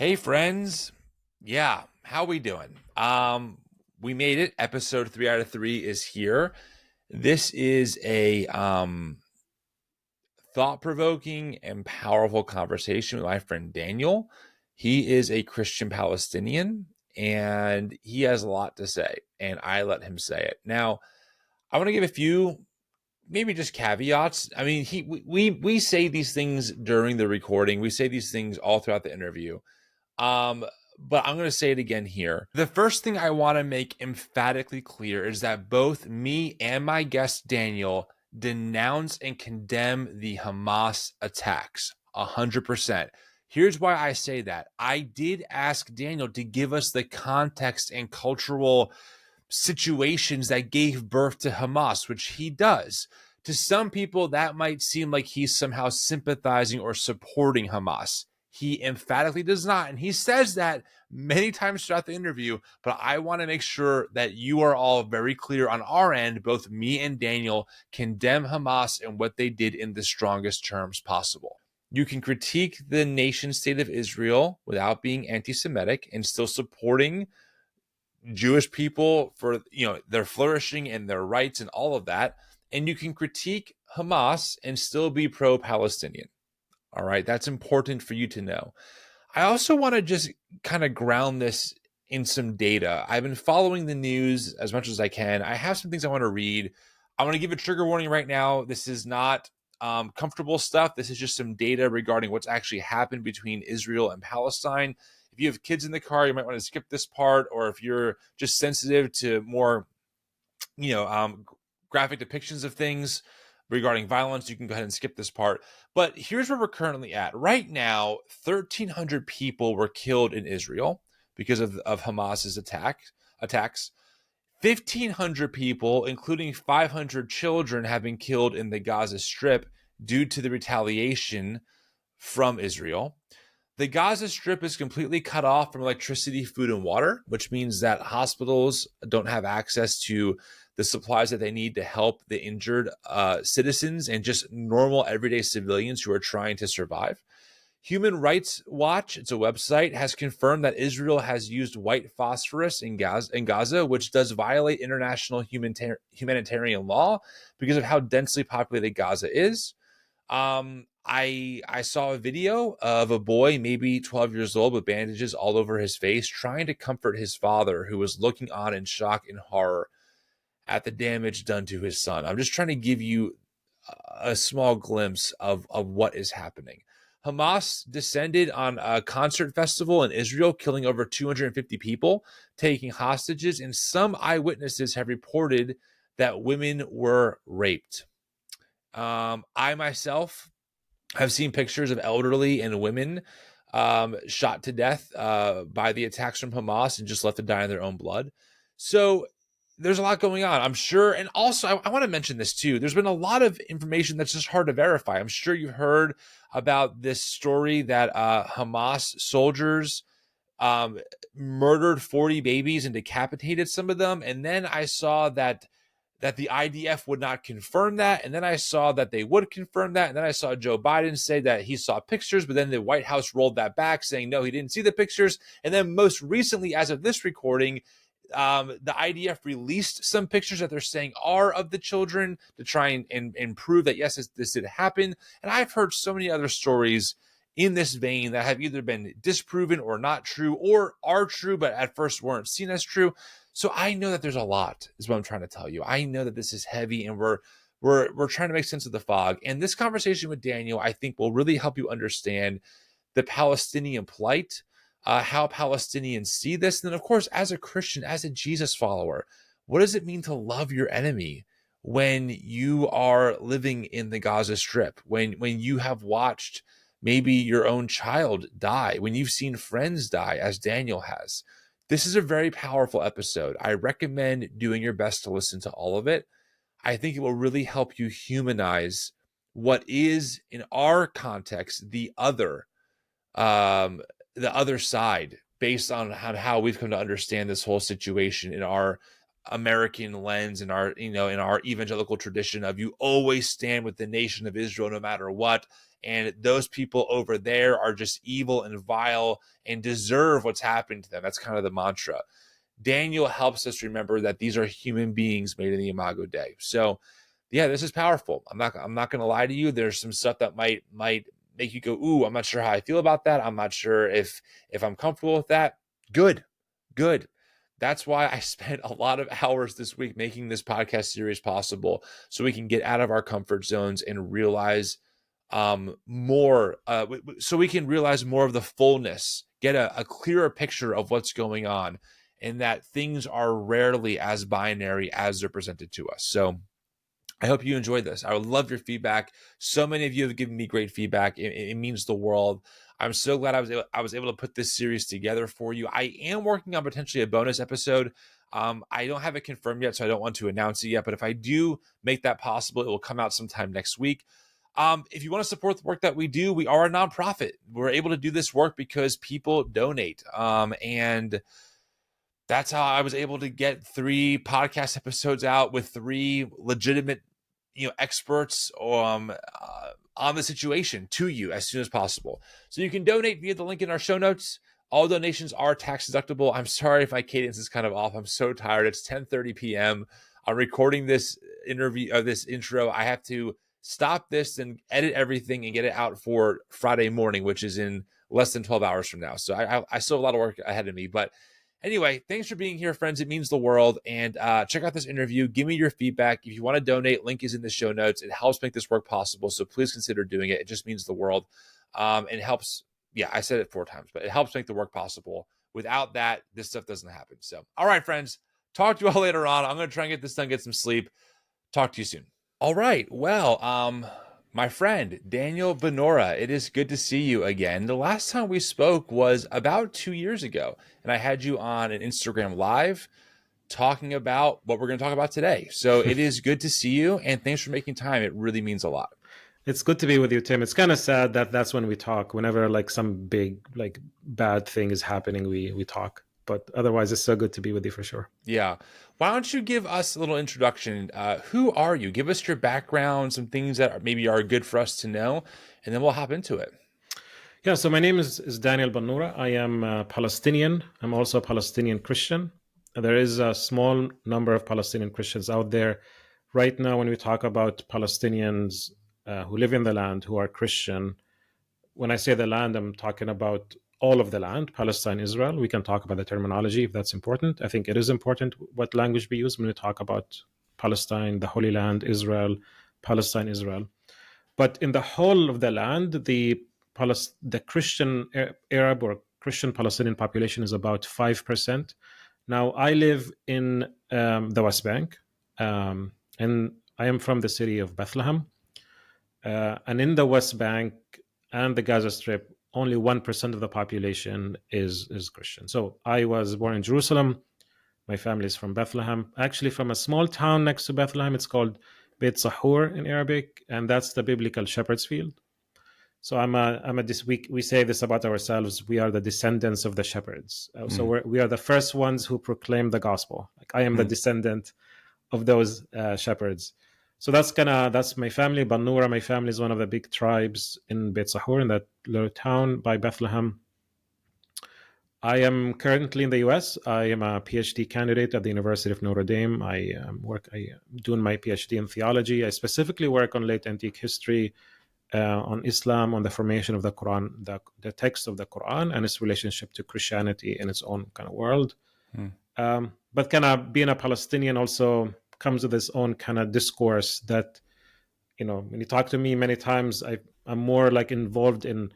Hey friends. Yeah, how we doing? We made it. Episode 3 out of 3 is here. This is a thought-provoking and powerful conversation with my friend Daniel. He is a Christian Palestinian and he has a lot to say, and I let him say it. Now, I want to give a few maybe just caveats. I mean, we say these things during the recording. We say these things all throughout the interview. Um, but I'm going to say it again here. The first thing I want to make emphatically clear is that both me and my guest Daniel denounce and condemn the Hamas attacks 100%. Here's why I say that. I did ask Daniel to give us the context and cultural situations that gave birth to Hamas, which he does. To some people, that might seem like he's somehow sympathizing or supporting Hamas. He emphatically does not. And he says that many times throughout the interview, but I want to make sure that you are all very clear on our end. Both me and Daniel condemn Hamas and what they did in the strongest terms possible. You can critique the nation state of Israel without being anti-Semitic and still supporting Jewish people for, their flourishing and their rights and all of that. And you can critique Hamas and still be pro-Palestinian. All right, that's important for you to know. I also want to just kind of ground this in some data. I've been following the news as much as I can. I have some things I want to read. I want to give a trigger warning right now. This is not comfortable stuff. This is just some data regarding what's actually happened between Israel and Palestine. If you have kids in the car, you might want to skip this part, or if you're just sensitive to more, graphic depictions of things regarding violence, you can go ahead and skip this part. But here's where we're currently at. Right now, 1,300 people were killed in Israel because of Hamas's attacks. 1,500 people, including 500 children, have been killed in the Gaza Strip due to the retaliation from Israel. The Gaza Strip is completely cut off from electricity, food, and water, which means that hospitals don't have access to the supplies that they need to help the injured citizens and just normal everyday civilians who are trying to survive. Human Rights Watch, it's a website, has confirmed that Israel has used white phosphorus in Gaza, which does violate international humanitarian law because of how densely populated Gaza is. I saw a video of a boy, maybe 12 years old, with bandages all over his face, trying to comfort his father, who was looking on in shock and horror at the damage done to his son. I'm just trying to give you a small glimpse of what is happening. Hamas descended on a concert festival in Israel, killing over 250 people, taking hostages, and some eyewitnesses have reported that women were raped. I myself have seen pictures of elderly and women shot to death by the attacks from Hamas and just left to die in their own blood. So there's a lot going on, I'm sure. And also, I want to mention this too. There's been a lot of information that's just hard to verify. I'm sure you've heard about this story that Hamas soldiers murdered 40 babies and decapitated some of them. And then I saw that the IDF would not confirm that. And then I saw that they would confirm that. And then I saw Joe Biden say that he saw pictures, but then the White House rolled that back, saying, no, he didn't see the pictures. And then most recently, as of this recording, the IDF released some pictures that they're saying are of the children to try and prove that, yes, this did happen. And I've heard so many other stories in this vein that have either been disproven or not true, or are true, but at first weren't seen as true. So I know that there's a lot, is what I'm trying to tell you. I know that this is heavy, and we're trying to make sense of the fog. And this conversation with Daniel, I think, will really help you understand the Palestinian plight, how Palestinians see this. And then, of course, as a Christian, as a Jesus follower, what does it mean to love your enemy when you are living in the Gaza Strip, when you have watched maybe your own child die, when you've seen friends die, as Daniel has? This is a very powerful episode. I recommend doing your best to listen to all of it. I think it will really help you humanize what is, in our context, the other side, based on how we've come to understand this whole situation in our American lens, in our evangelical tradition of, you always stand with the nation of Israel no matter what. and those people over there are just evil and vile and deserve what's happening to them. That's kind of the mantra. Daniel helps us remember that these are human beings made in the Imago Dei. So, yeah, this is powerful. I'm not going to lie to you. There's some stuff that might make you go, "Ooh, I'm not sure how I feel about that. I'm not sure if I'm comfortable with that." Good. That's why I spent a lot of hours this week making this podcast series possible, so we can get out of our comfort zones and realize more, so we can realize more of the fullness, get a clearer picture of what's going on, and that things are rarely as binary as they're presented to us. So I hope you enjoyed this. I would love your feedback. So many of you have given me great feedback. It means the world. I'm so glad I was able to put this series together for you. I am working on potentially a bonus episode. I don't have it confirmed yet, so I don't want to announce it yet. But if I do make that possible, it will come out sometime next week. If you want to support the work that we do, we are a nonprofit. We're able to do this work because people donate. And that's how I was able to get 3 podcast episodes out with 3 legitimate, experts on the situation to you as soon as possible. So you can donate via the link in our show notes. All donations are tax deductible. I'm sorry if my cadence is kind of off. I'm so tired. It's 10:30 p.m. I'm recording this this intro. I have to stop this and edit everything and get it out for Friday morning, which is in less than 12 hours from now. So I still have a lot of work ahead of me, but anyway, thanks for being here, friends. It means the world. And check out this interview. Give me your feedback. If you want to donate, link is in the show notes. It helps make this work possible. So please consider doing it. It just means the world. It helps. Yeah, I said it 4 times, but it helps make the work possible. Without that, this stuff doesn't happen. So, all right, friends. Talk to you all later on. I'm going to try and get this done, get some sleep. Talk to you soon. All right. Well, my friend, Daniel Bannoura, it is good to see you again. The last time we spoke was about 2 years ago, and I had you on an Instagram Live talking about what we're going to talk about today. So it is good to see you, and thanks for making time. It really means a lot. It's good to be with you, Tim. It's kind of sad that that's when we talk. Whenever some big bad thing is happening, we talk. But otherwise, it's so good to be with you for sure. Yeah. Why don't you give us a little introduction? Who are you? Give us your background, some things that maybe are good for us to know, and then we'll hop into it. Yeah, so my name is Daniel Bannoura. I am Palestinian. I'm also a Palestinian Christian. There is a small number of Palestinian Christians out there. Right now, when we talk about Palestinians who live in the land, who are Christian, when I say the land, I'm talking about all of the land, Palestine, Israel. We can talk about the terminology if that's important. I think it is important what language we use when we talk about Palestine, the Holy Land, Israel, Palestine, Israel. But in the whole of the land, the Christian Arab or Christian Palestinian population is about 5%. Now, I live in the West Bank, and I am from the city of Bethlehem. And in the West Bank and the Gaza Strip, only 1% of the population is Christian. So I was born in Jerusalem. My family is from Bethlehem, actually from a small town next to Bethlehem. It's called Beit Sahur in Arabic, and that's the biblical shepherd's field. So we say this about ourselves. We are the descendants of the shepherds. So we are the first ones who proclaim the gospel. I am the descendant of those shepherds. So that's my family. Bannoura, my family, is one of the big tribes in Beit Sahur, in that little town by Bethlehem. I am currently in the US. I am a PhD candidate at the University of Notre Dame. I doing my PhD in theology. I specifically work on late antique history, on Islam, on the formation of the Quran, the text of the Quran, and its relationship to Christianity in its own kind of world. But kind of being a Palestinian also comes with its own kind of discourse that, when you talk to me many times, I'm more involved in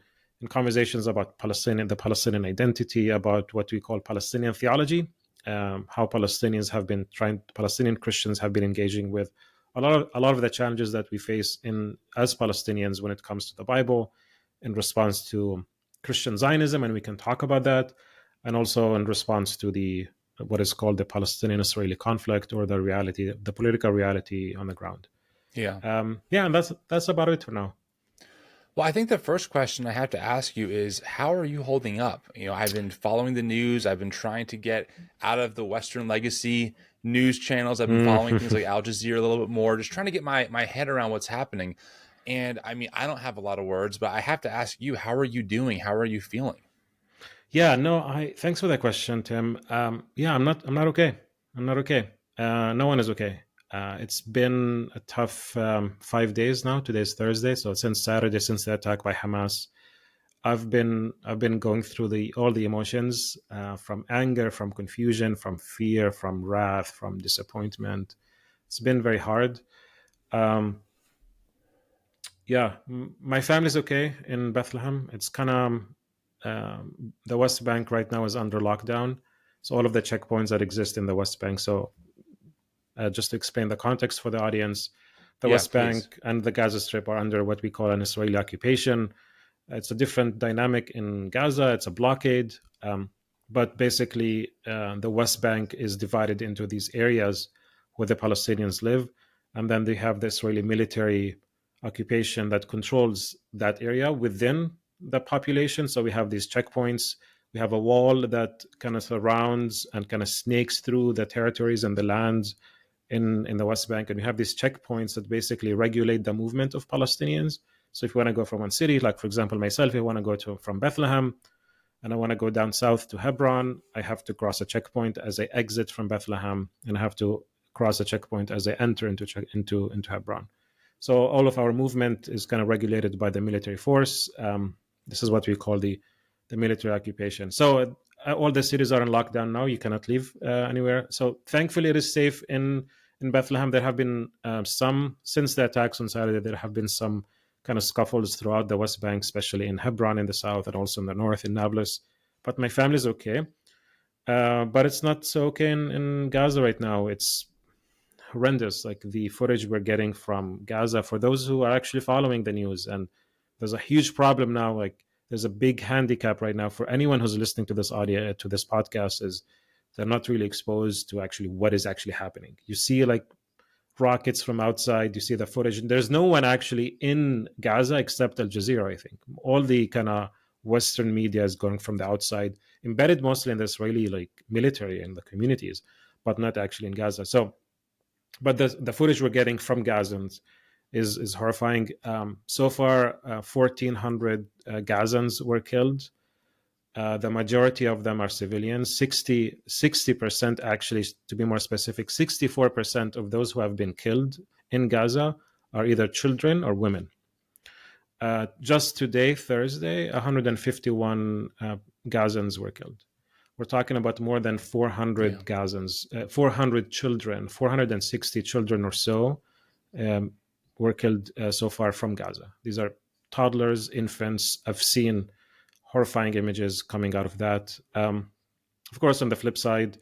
conversations about the Palestinian identity, about what we call Palestinian theology, how Palestinian Christians have been engaging with a lot of the challenges that we face as Palestinians when it comes to the Bible, in response to Christian Zionism, and we can talk about that, and also in response to what is called the Palestinian-Israeli conflict, or the political reality on the ground. Yeah. And that's about it for now. Well, I think the first question I have to ask you is, how are you holding up? I've been following the news. I've been trying to get out of the Western legacy news channels. I've been following things like Al Jazeera a little bit more, just trying to get my head around what's happening. And I mean, I don't have a lot of words, but I have to ask you, how are you doing? How are you feeling? Yeah, no, I thanks for that question, Tim. Yeah, I'm not okay. I'm not okay. No one is okay. It's been a tough 5 days now. Today's Thursday, so since Saturday, since the attack by Hamas, I've been going through the all the emotions, from anger, from confusion, from fear, from wrath, from disappointment. It's been very hard. Um, yeah, my family's okay in Bethlehem. It's kind of the West Bank right now is under lockdown, so all of the checkpoints that exist in the West Bank. So just to explain the context for the audience, the Yeah, West please. Bank and the Gaza Strip are under what we call an Israeli occupation. It's a different dynamic in Gaza. It's a blockade. But basically, the West Bank is divided into these areas where the Palestinians live. And then they have the Israeli military occupation that controls that area within the population. So we have these checkpoints. We have a wall that kind of surrounds and kind of snakes through the territories and the lands in the West Bank. And we have these checkpoints that basically regulate the movement of Palestinians. So if you want to go from one city, like for example myself, if I want to go to from Bethlehem and I want to go down south to Hebron, I have to cross a checkpoint as I exit from Bethlehem, and I have to cross a checkpoint as I enter into Hebron. So all of our movement is kind of regulated by the military force. This is what we call the military occupation. So all the cities are in lockdown now. You cannot leave anywhere. So thankfully, it is safe in Bethlehem. There have been some since the attacks on Saturday. There have been some kind of scuffles throughout the West Bank, especially in Hebron in the south and also in the north in Nablus. But my family's okay. But it's not so okay in Gaza right now. It's horrendous. Like the footage we're getting from Gaza, for those who are actually following the news, and there's a huge problem now. Like there's a big handicap right now for anyone who's listening to this audio to this podcast is they're not really exposed to actually what is actually happening. You see like rockets from outside. You see the footage. There's no one actually in Gaza except Al Jazeera, I think. All the kind of Western media is going from the outside, embedded mostly in the Israeli like military and the communities, but not actually in Gaza. So, but the footage we're getting from Gazans is horrifying. So far, 1,400 Gazans were killed. The majority of them are civilians. 60% actually, to be more specific, 64% of those who have been killed in Gaza are either children or women. Just today, Thursday, 151 Gazans were killed. We're talking about more than 400 Yeah. Gazans, 400 children, 460 children or so um, were killed so far from Gaza. These are toddlers, infants. I've seen horrifying images coming out of that. Of course, on the flip side,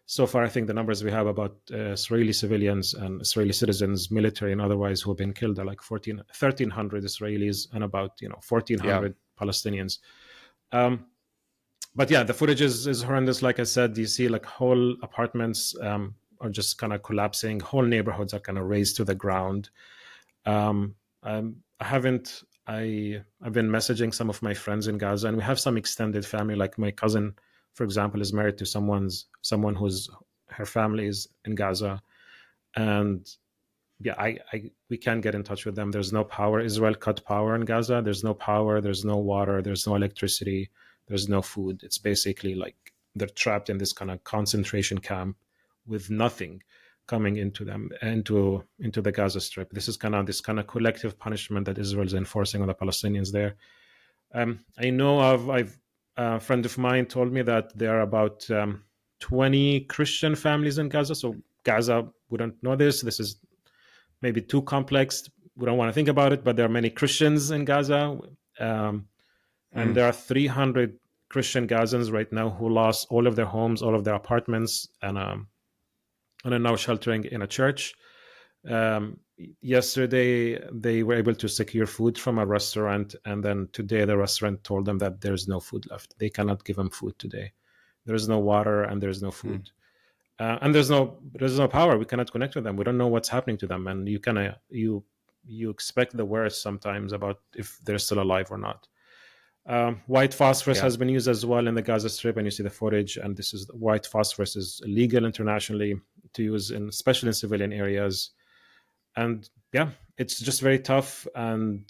so far, I think the numbers we have about Israeli civilians and Israeli citizens, military and otherwise, who have been killed are like 1,300 Israelis and about Yeah. 1,400 Palestinians. Um, but yeah, the footage is horrendous. Like I said, you see like whole apartments are just kind of collapsing. Whole neighborhoods are kind of razed to the ground. I haven't. I've been messaging some of my friends in Gaza, and we have some extended family. Like my cousin, for example, is married to someone who's her family is in Gaza, and yeah, we can't get in touch with them. There's no power. Israel cut power in Gaza. There's no power. There's no water. There's no electricity. There's no food. It's basically like they're trapped in this kind of concentration camp with nothing coming into them into the Gaza Strip. This kind of collective punishment that Israel is enforcing on the Palestinians there. I know I've a friend of mine told me that there are about 20 Christian families in Gaza. So Gaza, we don't know this. This is maybe too complex. We don't want to think about it, but there are many Christians in Gaza. And Mm. there are 300 Christian Gazans right now who lost all of their homes, all of their apartments, and are now sheltering in a church. Yesterday, they were able to secure food from a restaurant, and then today the restaurant told them that there's no food left. They cannot give them food today. There's no water and there's no Mm. food. And there's no power. We cannot connect with them. We don't know what's happening to them, and you expect the worst sometimes about if they're still alive or not. White phosphorus Yeah. has been used as well in the Gaza Strip, and you see the footage. And this is white phosphorus is illegal internationally to use, especially in civilian areas. And yeah, it's just very tough, and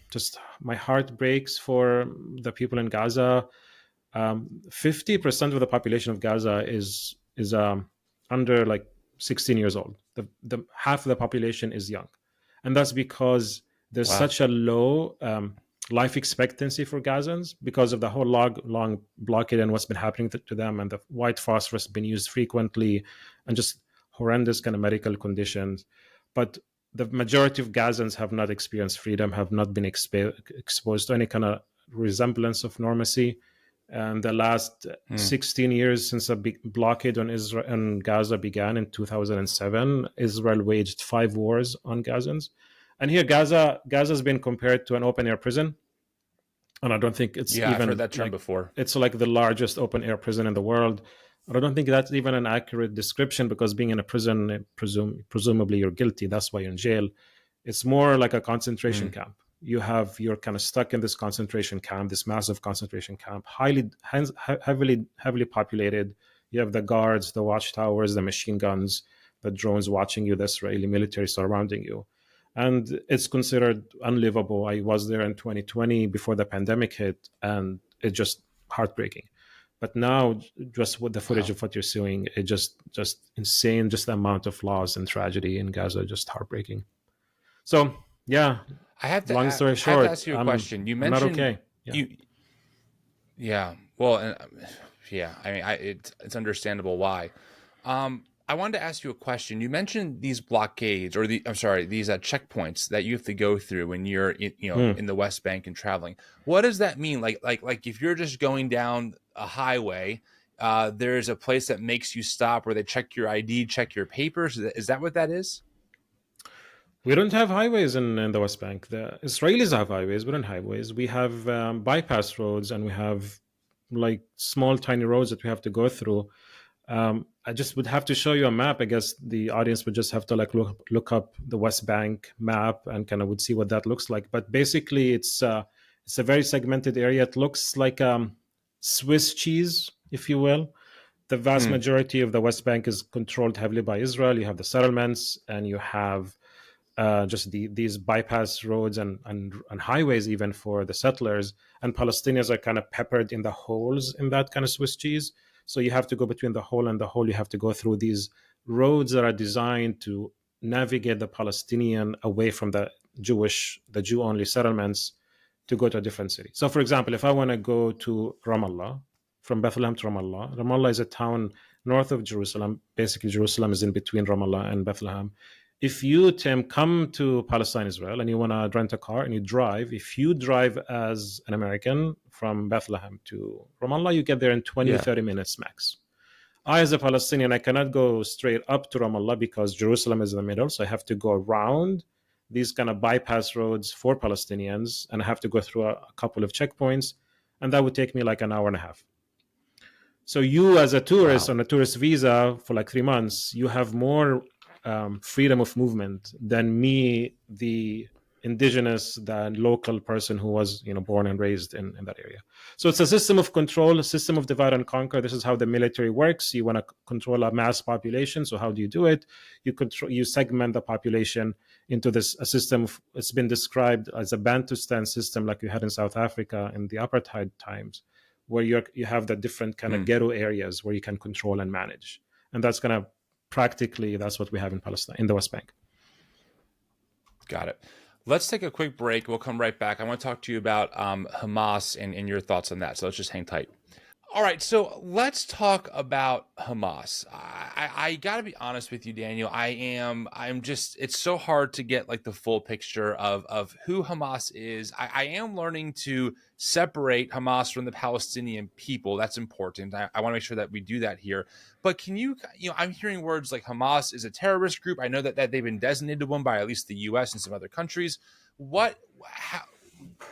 just my heart breaks for the people in Gaza. 50% of the population of Gaza is under like 16 years old. The half of the population is young, and that's because there's Wow. such a low life expectancy for Gazans because of the whole long blockade and what's been happening to them, and the white phosphorus been used frequently, and just horrendous kind of medical conditions. But the majority of Gazans have not experienced freedom, have not been exposed to any kind of resemblance of normalcy. And the last Hmm. 16 years since the blockade on Israel and Gaza began in 2007, Israel waged 5 wars on Gazans. And here, Gaza's been compared to an open air prison, and I don't think it's Yeah, I've heard even that term like before. it's like the largest open air prison in the world. I don't think that's even an accurate description, because being in a prison, presumably you're guilty. That's why you're in jail. It's more like a concentration Hmm. camp. You're kind of stuck in this concentration camp, this massive concentration camp, heavily populated. You have the guards, the watchtowers, the machine guns, the drones watching you, the Israeli military surrounding you, and it's considered unlivable. I was there in 2020 before the pandemic hit, and it's just heartbreaking. But now, just with the footage Wow. of what you're seeing, it just insane. Just the amount of loss and tragedy in Gaza, just heartbreaking. So yeah, long story I have to short, ask you a question. You I'm not mentioned okay. Yeah. you yeah. Well, and yeah, I mean it's understandable why. I wanted to ask you a question. You mentioned these blockades or I'm sorry, these checkpoints that you have to go through when you're Hmm. in the West Bank and traveling. What does that mean? Like if you're just going down a highway, there's a place that makes you stop where they check your ID, check your papers. Is that what that is? We don't have highways in the West Bank. The Israelis have highways. We don't have highways. We have bypass roads, and we have like small, tiny roads that we have to go through. I just would have to show you a map. I guess the audience would just have to like look up the West Bank map and kind of would see what that looks like. But basically, it's a very segmented area. It looks like Swiss cheese, if you will. The vast Hmm. majority of the West Bank is controlled heavily by Israel. You have the settlements, and you have just these bypass roads and highways even for the settlers, and Palestinians are kind of peppered in the holes in that kind of Swiss cheese. So you have to go between the hole and the hole. You have to go through these roads that are designed to navigate the Palestinian away from the Jew only settlements to go to a different city. So for example, if I want to go to Ramallah, from Bethlehem to Ramallah is a town north of Jerusalem. Basically, Jerusalem is in between Ramallah and Bethlehem. If you, Tim, come to Palestine, Israel, and you want to rent a car and you drive, if you drive as an American from Bethlehem to Ramallah, you get there in 20, Yeah. 30 minutes max. I, as a Palestinian, I cannot go straight up to Ramallah because Jerusalem is in the middle. So I have to go around these kind of bypass roads for Palestinians, and I have to go through a couple of checkpoints. And that would take me like an hour and a half. So you, as a tourist Wow. on a tourist visa for like 3 months, you have more freedom of movement than me, the indigenous, the local person who was born and raised in that area. So it's a system of control, a system of divide and conquer. This is how the military works. You want to control a mass population. So how do you do it? You segment the population into this a system. It's been described as a Bantustan system, like you had in South Africa in the apartheid times, where you have the different kind of Hmm. ghetto areas where you can control and manage, and that's kind of practically that's what we have in Palestine, in the West Bank. Got it. Let's take a quick break. We'll come right back. I want to talk to you about Hamas and your thoughts on that. So let's just hang tight. All right, so let's talk about Hamas. I got to be honest with you, Daniel. I'm just. It's so hard to get like the full picture of who Hamas is. I am learning to separate Hamas from the Palestinian people. That's important. I want to make sure that we do that here. But can I'm hearing words like Hamas is a terrorist group. I know that they've been designated one by at least the U.S. and some other countries. What?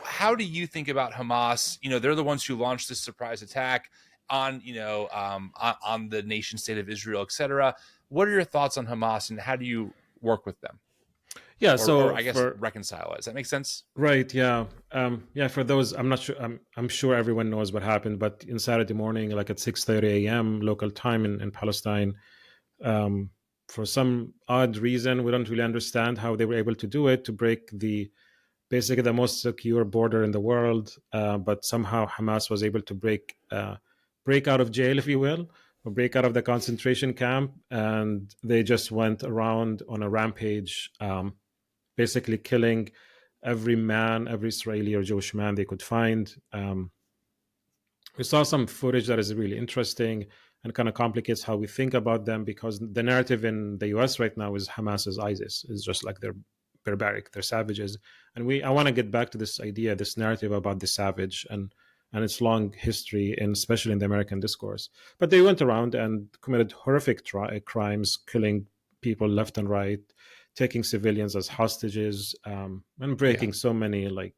How do you think about Hamas? They're the ones who launched this surprise attack on, on the nation state of Israel, etc. What are your thoughts on Hamas, and how do you work with them, Yeah, or so I guess for reconcile it? Does that make sense? right, yeah, yeah, for those, I'm not sure, I'm sure everyone knows what happened, but in Saturday morning, like at 6:30 a.m. local time in Palestine, for some odd reason, we don't really understand how they were able to do it, to break the basically the most secure border in the world. But somehow Hamas was able to break out of jail, if you will, or break out of the concentration camp, and they just went around on a rampage, basically killing every man, every Israeli or Jewish man they could find. We saw some footage that is really interesting and kind of complicates how we think about them, because the narrative in the US right now is Hamas is ISIS. It's just like they're barbaric, they're savages. And I want to get back to this idea, this narrative about the savage and its long history, and especially in the American discourse. But they went around and committed horrific crimes, killing people left and right, taking civilians as hostages, and Yeah. breaking so many like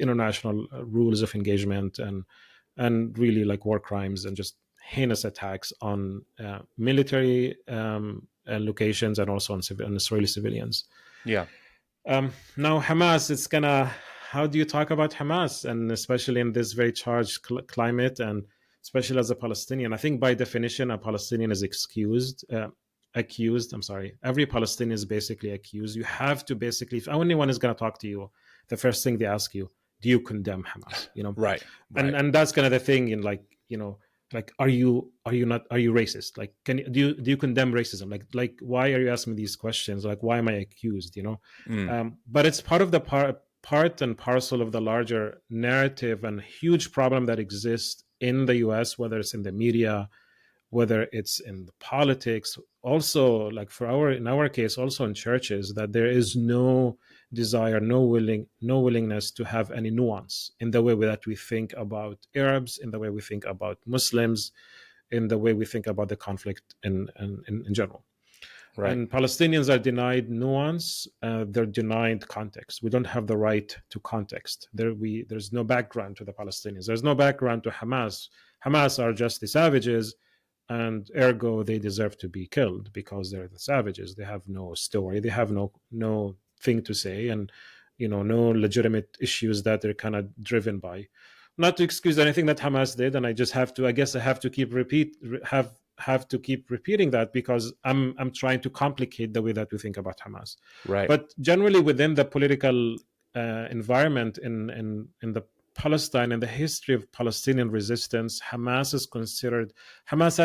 international rules of engagement, and really like war crimes and just heinous attacks on military locations, and also on Israeli civilians. Yeah. Now Hamas, it's gonna. How do you talk about Hamas, and especially in this very charged climate, and especially as a Palestinian? I think by definition, a Palestinian is accused. I'm sorry. Every Palestinian is basically accused. You have to basically, if anyone is going to talk to you, the first thing they ask you, do you condemn Hamas? Right. and Right. and that's kind of the thing in like are you racist? Like, do you condemn racism? Like why are you asking me these questions? Like, why am I accused? Mm. But it's part of the part and parcel of the larger narrative and huge problem that exists in the US, whether it's in the media, whether it's in the politics, also like in our case, also in churches, that there is no desire, no willingness to have any nuance in the way that we think about Arabs, in the way we think about Muslims, in the way we think about the conflict in general. Right. And Palestinians are denied nuance. They're denied context. We don't have the right to context. There's no background to the Palestinians. There's no background to Hamas. Hamas are just the savages, and ergo they deserve to be killed because they're the savages. They have no story. They have no thing to say, and no legitimate issues that they're kind of driven by. Not to excuse anything that Hamas did, and I guess I have to keep repeating that, because I'm trying to complicate the way that we think about Hamas. Right. But generally, within the political environment in the Palestine and the history of Palestinian resistance, Hamas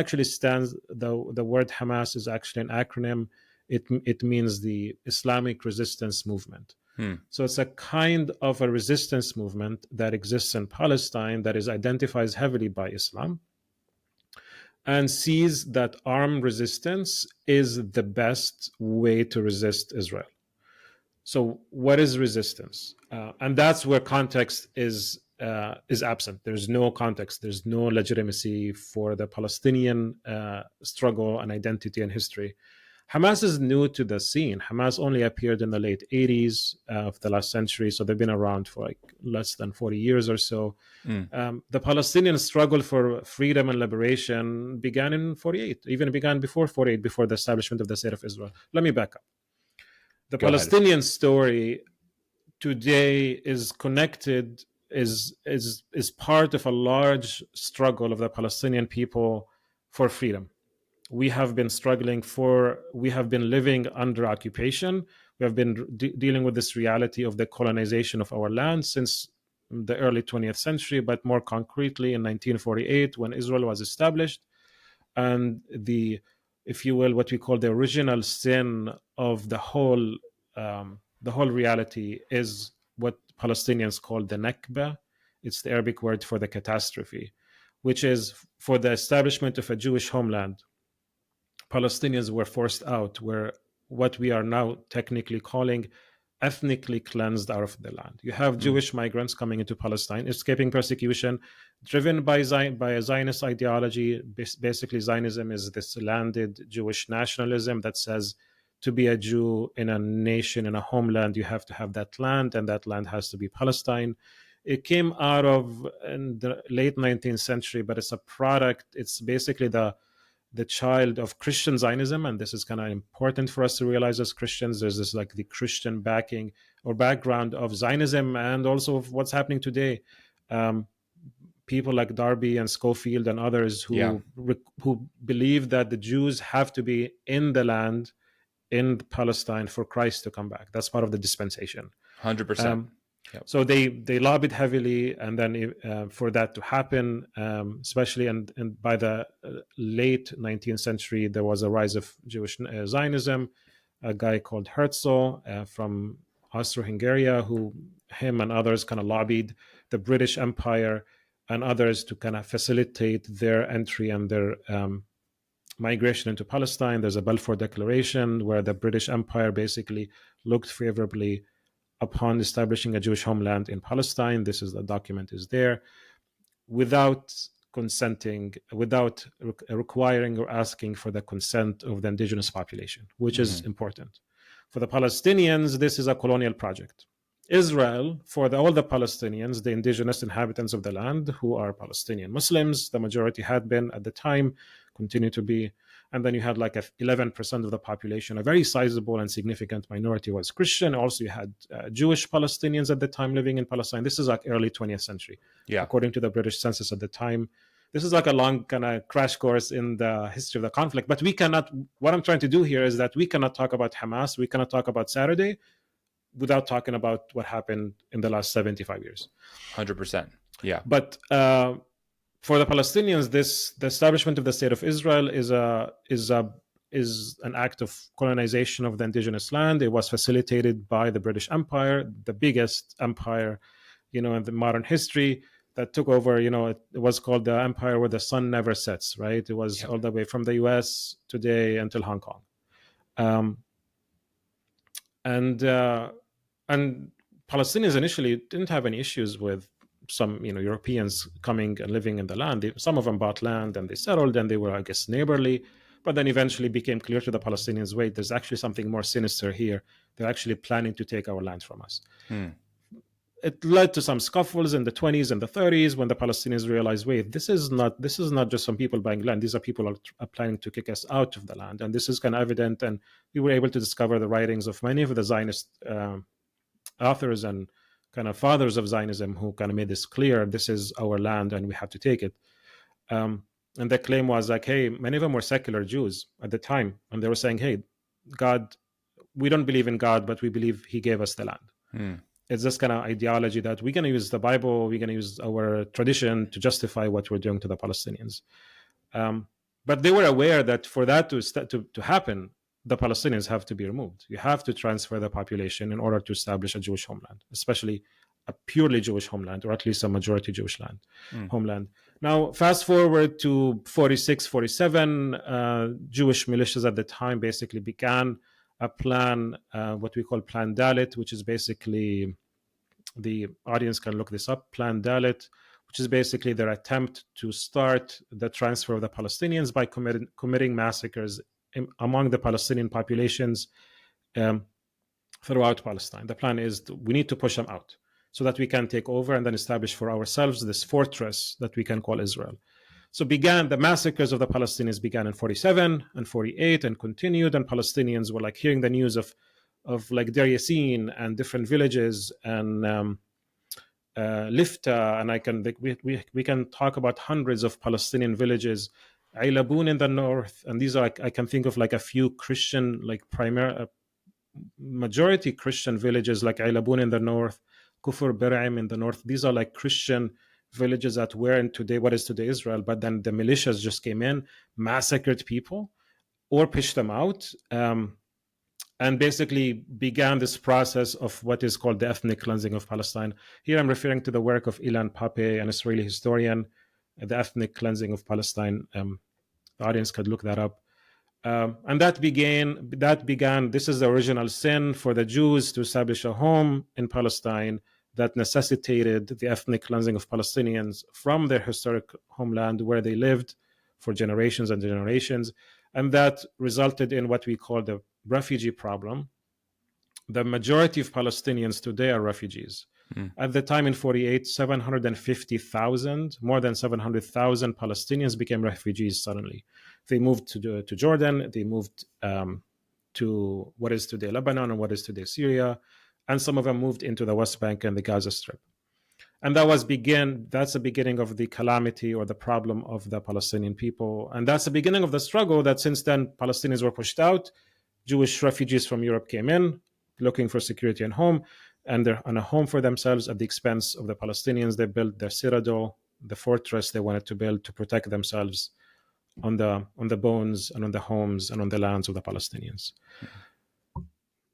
actually stands. The word Hamas is actually an acronym. It means the Islamic Resistance Movement. Hmm. So it's a kind of a resistance movement that exists in Palestine that identifies heavily by Islam, and sees that armed resistance is the best way to resist Israel. So, what is resistance? And that's where context is absent. There's no context. There's no legitimacy for the Palestinian struggle and identity and history. Hamas is new to the scene. Hamas only appeared in the late 80s of the last century, so they've been around for like less than 40 years or so. Mm. The Palestinian struggle for freedom and liberation began in 48, even began before 48, before the establishment of the State of Israel. Let me back up. The Go ahead. Palestinian story today is connected, is part of a large struggle of the Palestinian people for freedom. We have been living under occupation. We have been dealing with this reality of the colonization of our land since the early 20th century, but more concretely in 1948 when Israel was established. And if you will, what we call the original sin of the whole reality is what Palestinians call the Nakba. It's the Arabic word for the catastrophe, which is for the establishment of a Jewish homeland. Palestinians were forced out, were what we are now technically calling ethnically cleansed out of the land. You have Mm. Jewish migrants coming into Palestine, escaping persecution, driven by a Zionist ideology. Basically, Zionism is this landed Jewish nationalism that says to be a Jew in a nation, in a homeland, you have to have that land, and that land has to be Palestine. It came out of in the late 19th century, but it's a product. It's basically the child of Christian Zionism, and this is kind of important for us to realize as Christians. There's this like the Christian backing or background of Zionism, and also of what's happening today. people like Darby and Schofield and others Yeah. who believe that the Jews have to be in the land in Palestine for Christ to come back. That's part of the dispensation. 100%. Um, Yep. so they lobbied heavily, and then for that to happen, especially and by the late 19th century, there was a rise of Jewish Zionism. A guy called Herzl from Austro-Hungary, who him and others kind of lobbied the British Empire and others to kind of facilitate their entry and their migration into Palestine. There's a Balfour Declaration where the British Empire basically looked favorably upon establishing a Jewish homeland in Palestine. This is the document is there, without consenting, without requiring or asking for the consent of the indigenous population, which is important. For the Palestinians, this is a colonial project. Israel, for all the Palestinians, the indigenous inhabitants of the land who are Palestinian Muslims, the majority had been at the time, continue to be. And then you had like 11% of the population, a very sizable and significant minority was Christian. Also, you had Jewish Palestinians at the time living in Palestine. This is like early 20th century, Yeah. according to the British census at the time. This is like a long kind of crash course in the history of the conflict. But we cannot, what I'm trying to do here is that we cannot talk about Hamas, we cannot talk about Saturday without talking about what happened in the last 75 years. 100%. Yeah. But for the Palestinians, the establishment of the state of Israel is an act of colonization of the indigenous land. It was facilitated by the British Empire, the biggest empire, in the modern history, that took over. It was called the empire where the sun never sets. Right? It was all the way from the U.S. today until Hong Kong, and Palestinians initially didn't have any issues with some Europeans coming and living in the land. Some of them bought land and they settled, and they were, I guess, neighborly. But then eventually became clear to the Palestinians, wait, there's actually something more sinister here. They're actually planning to take our land from us. It led to some scuffles in the 20s and the 30s when the Palestinians realized, wait, this is not just some people buying land. These are people are planning to kick us out of the land. And this is kind of evident. And we were able to discover the writings of many of the Zionist authors and kind of fathers of Zionism who kind of made this clear. This is our land and we have to take it. And the claim was like, hey, many of them were secular Jews at the time. And they were saying, hey, God, we don't believe in God, but we believe he gave us the land. It's this kind of ideology that we're going to use the Bible, we're going to use our tradition to justify what we're doing to the Palestinians. But they were aware that for that to happen, the Palestinians have to be removed. You have to transfer the population in order to establish a Jewish homeland, especially a purely Jewish homeland, or at least a majority Jewish homeland. Now, fast forward to 46, 47, Jewish militias at the time basically began a plan, what we call Plan Dalit, which is basically, the audience can look this up, Plan Dalit, which is basically their attempt to start the transfer of the Palestinians by committing massacres among the Palestinian populations throughout Palestine. The plan is we need to push them out so that we can take over and then establish for ourselves this fortress that we can call Israel. So the massacres of the Palestinians began in 47 and 48 and continued, and Palestinians were like hearing the news of like Deir Yassin and different villages and Lifta, and we can talk about hundreds of Palestinian villages, Ailabun in the north, and these are I can think of like a few Christian, like majority Christian villages like Ailabun in the north, Kufur Beraim in the north. These are like Christian villages that were in what is today Israel, but then the militias just came in, massacred people or pushed them out, and basically began this process of what is called the ethnic cleansing of Palestine. Here I'm referring to the work of Ilan Pappé, an Israeli historian, the ethnic cleansing of Palestine. The audience could look that up. And that began, this is the original sin for the Jews to establish a home in Palestine that necessitated the ethnic cleansing of Palestinians from their historic homeland where they lived for generations and generations. And that resulted in what we call the refugee problem. The majority of Palestinians today are refugees. At the time in 48, 750,000, more than 700,000 Palestinians became refugees suddenly. They moved to Jordan, they moved to what is today Lebanon and what is today Syria, and some of them moved into the West Bank and the Gaza Strip. And that's the beginning of the calamity or the problem of the Palestinian people. And that's the beginning of the struggle that since then Palestinians were pushed out. Jewish refugees from Europe came in looking for security and home, and they're on a home for themselves at the expense of the Palestinians. They built their citadel, the fortress they wanted to build to protect themselves on the bones and on the homes and on the lands of the Palestinians.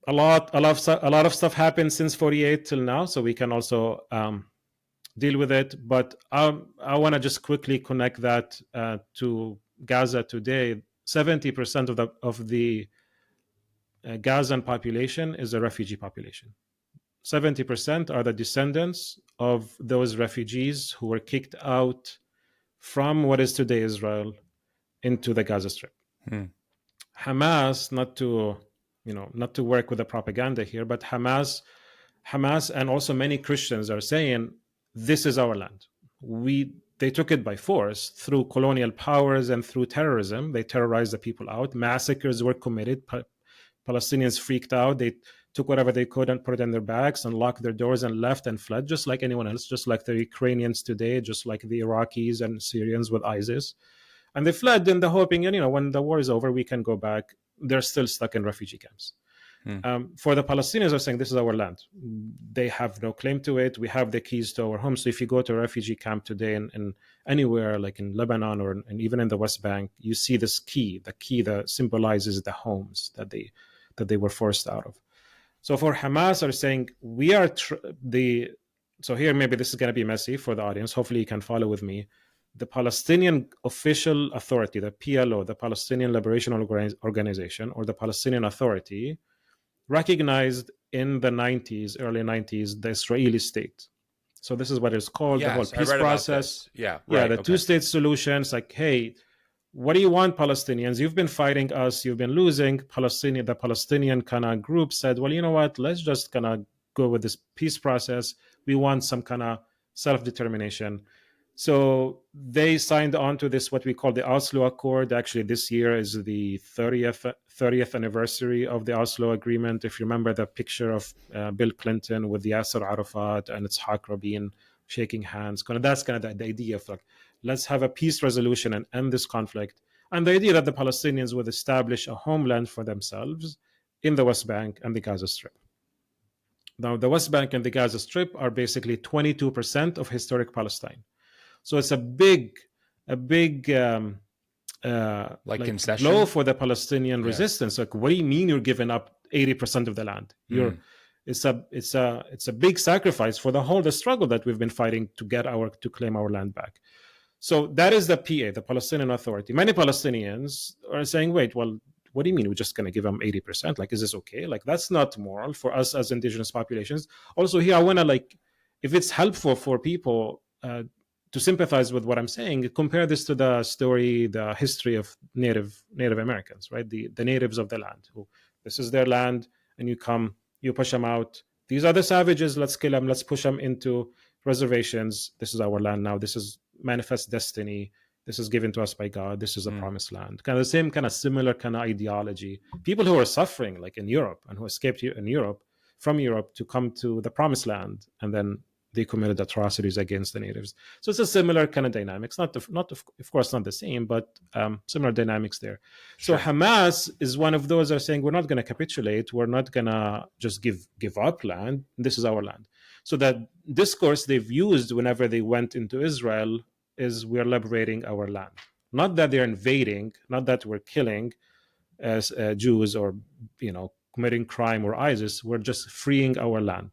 A lot of stuff happened since 48 till now, so we can also deal with it. But I want to just quickly connect that to Gaza today. 70% of the Gazan population is a refugee population. 70% are the descendants of those refugees who were kicked out from what is today Israel into the Gaza Strip. Hamas, not to work with the propaganda here, but Hamas and also many Christians are saying this is our land. They took it by force through colonial powers and through terrorism. They terrorized the people out. Massacres were committed. Palestinians freaked out. They took whatever they could and put it in their bags and locked their doors and left and fled, just like anyone else, just like the Ukrainians today, just like the Iraqis and Syrians with ISIS. And they fled in the hoping, when the war is over, we can go back. They're still stuck in refugee camps. For the Palestinians, are saying this is our land. They have no claim to it. We have the keys to our home. So if you go to a refugee camp today in anywhere, like in Lebanon and even in the West Bank, you see this key, the key that symbolizes the homes that they were forced out of. So for Hamas are saying so here maybe this is going to be messy for the audience. Hopefully you can follow with me. The Palestinian official authority, the PLO, the Palestinian Liberation Organization, or the Palestinian Authority, recognized in the early 90s, the Israeli state. So this is what it's called, the whole peace process. The two-state solution. It's like, hey, what do you want, Palestinians? You've been fighting us. You've been losing. The Palestinian kind of group said, well, you know what? Let's just kind of go with this peace process. We want some kind of self-determination. So they signed on to this, what we call the Oslo Accord. Actually, this year is the 30th anniversary of the Oslo Agreement. If you remember the picture of Bill Clinton with Yasser Arafat and Itzhak Rabin shaking hands, that's kind of the idea of like, let's have a peace resolution and end this conflict. And the idea that the Palestinians would establish a homeland for themselves in the West Bank and the Gaza Strip. Now, the West Bank and the Gaza Strip are basically 22% of historic Palestine. So it's a big concession blow for the Palestinian resistance. Like, what do you mean you're giving up 80% of the land? It's a big sacrifice for the struggle that we've been fighting to claim our land back. So that is the PA, the Palestinian Authority. Many Palestinians are saying, wait, well, what do you mean we're just going to give them 80%? Like, is this okay? Like, that's not moral for us as indigenous populations. Also here, I want to, if it's helpful for people to sympathize with what I'm saying, compare this to the history of Native Americans, right? The natives of the land, who this is their land, and you push them out. These are the savages. Let's kill them. Let's push them into reservations. This is our land now. This is manifest destiny. This is given to us by God. This is a promised land. Kind of the same kind of similar kind of ideology. People who are suffering, like in Europe, and who escaped from Europe to come to the promised land, and then they committed atrocities against the natives. So it's a similar kind of dynamics, not of course not the same, but similar dynamics there. Sure. So Hamas is one of those that are saying, we're not going to capitulate. We're not going to just give up land. This is our land. So that discourse they've used whenever they went into Israel is, we're liberating our land. Not that they're invading, not that we're killing as Jews or committing crime or ISIS. We're just freeing our land.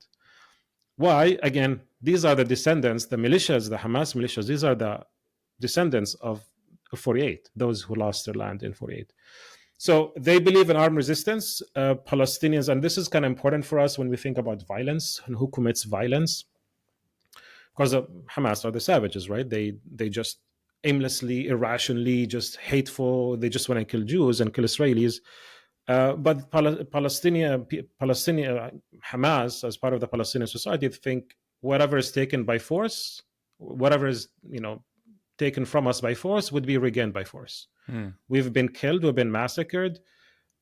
Why? Again, these are the descendants, the militias, the Hamas militias. These are the descendants of 48, those who lost their land in 48. So they believe in armed resistance. Palestinians, and this is kind of important for us when we think about violence and who commits violence. Because Hamas are the savages, right? They just aimlessly, irrationally, just hateful. They just want to kill Jews and kill Israelis. But Palestinian Hamas, as part of the Palestinian society, think whatever is taken by force, whatever is taken from us by force, would be regained by force. We've been killed, we've been massacred.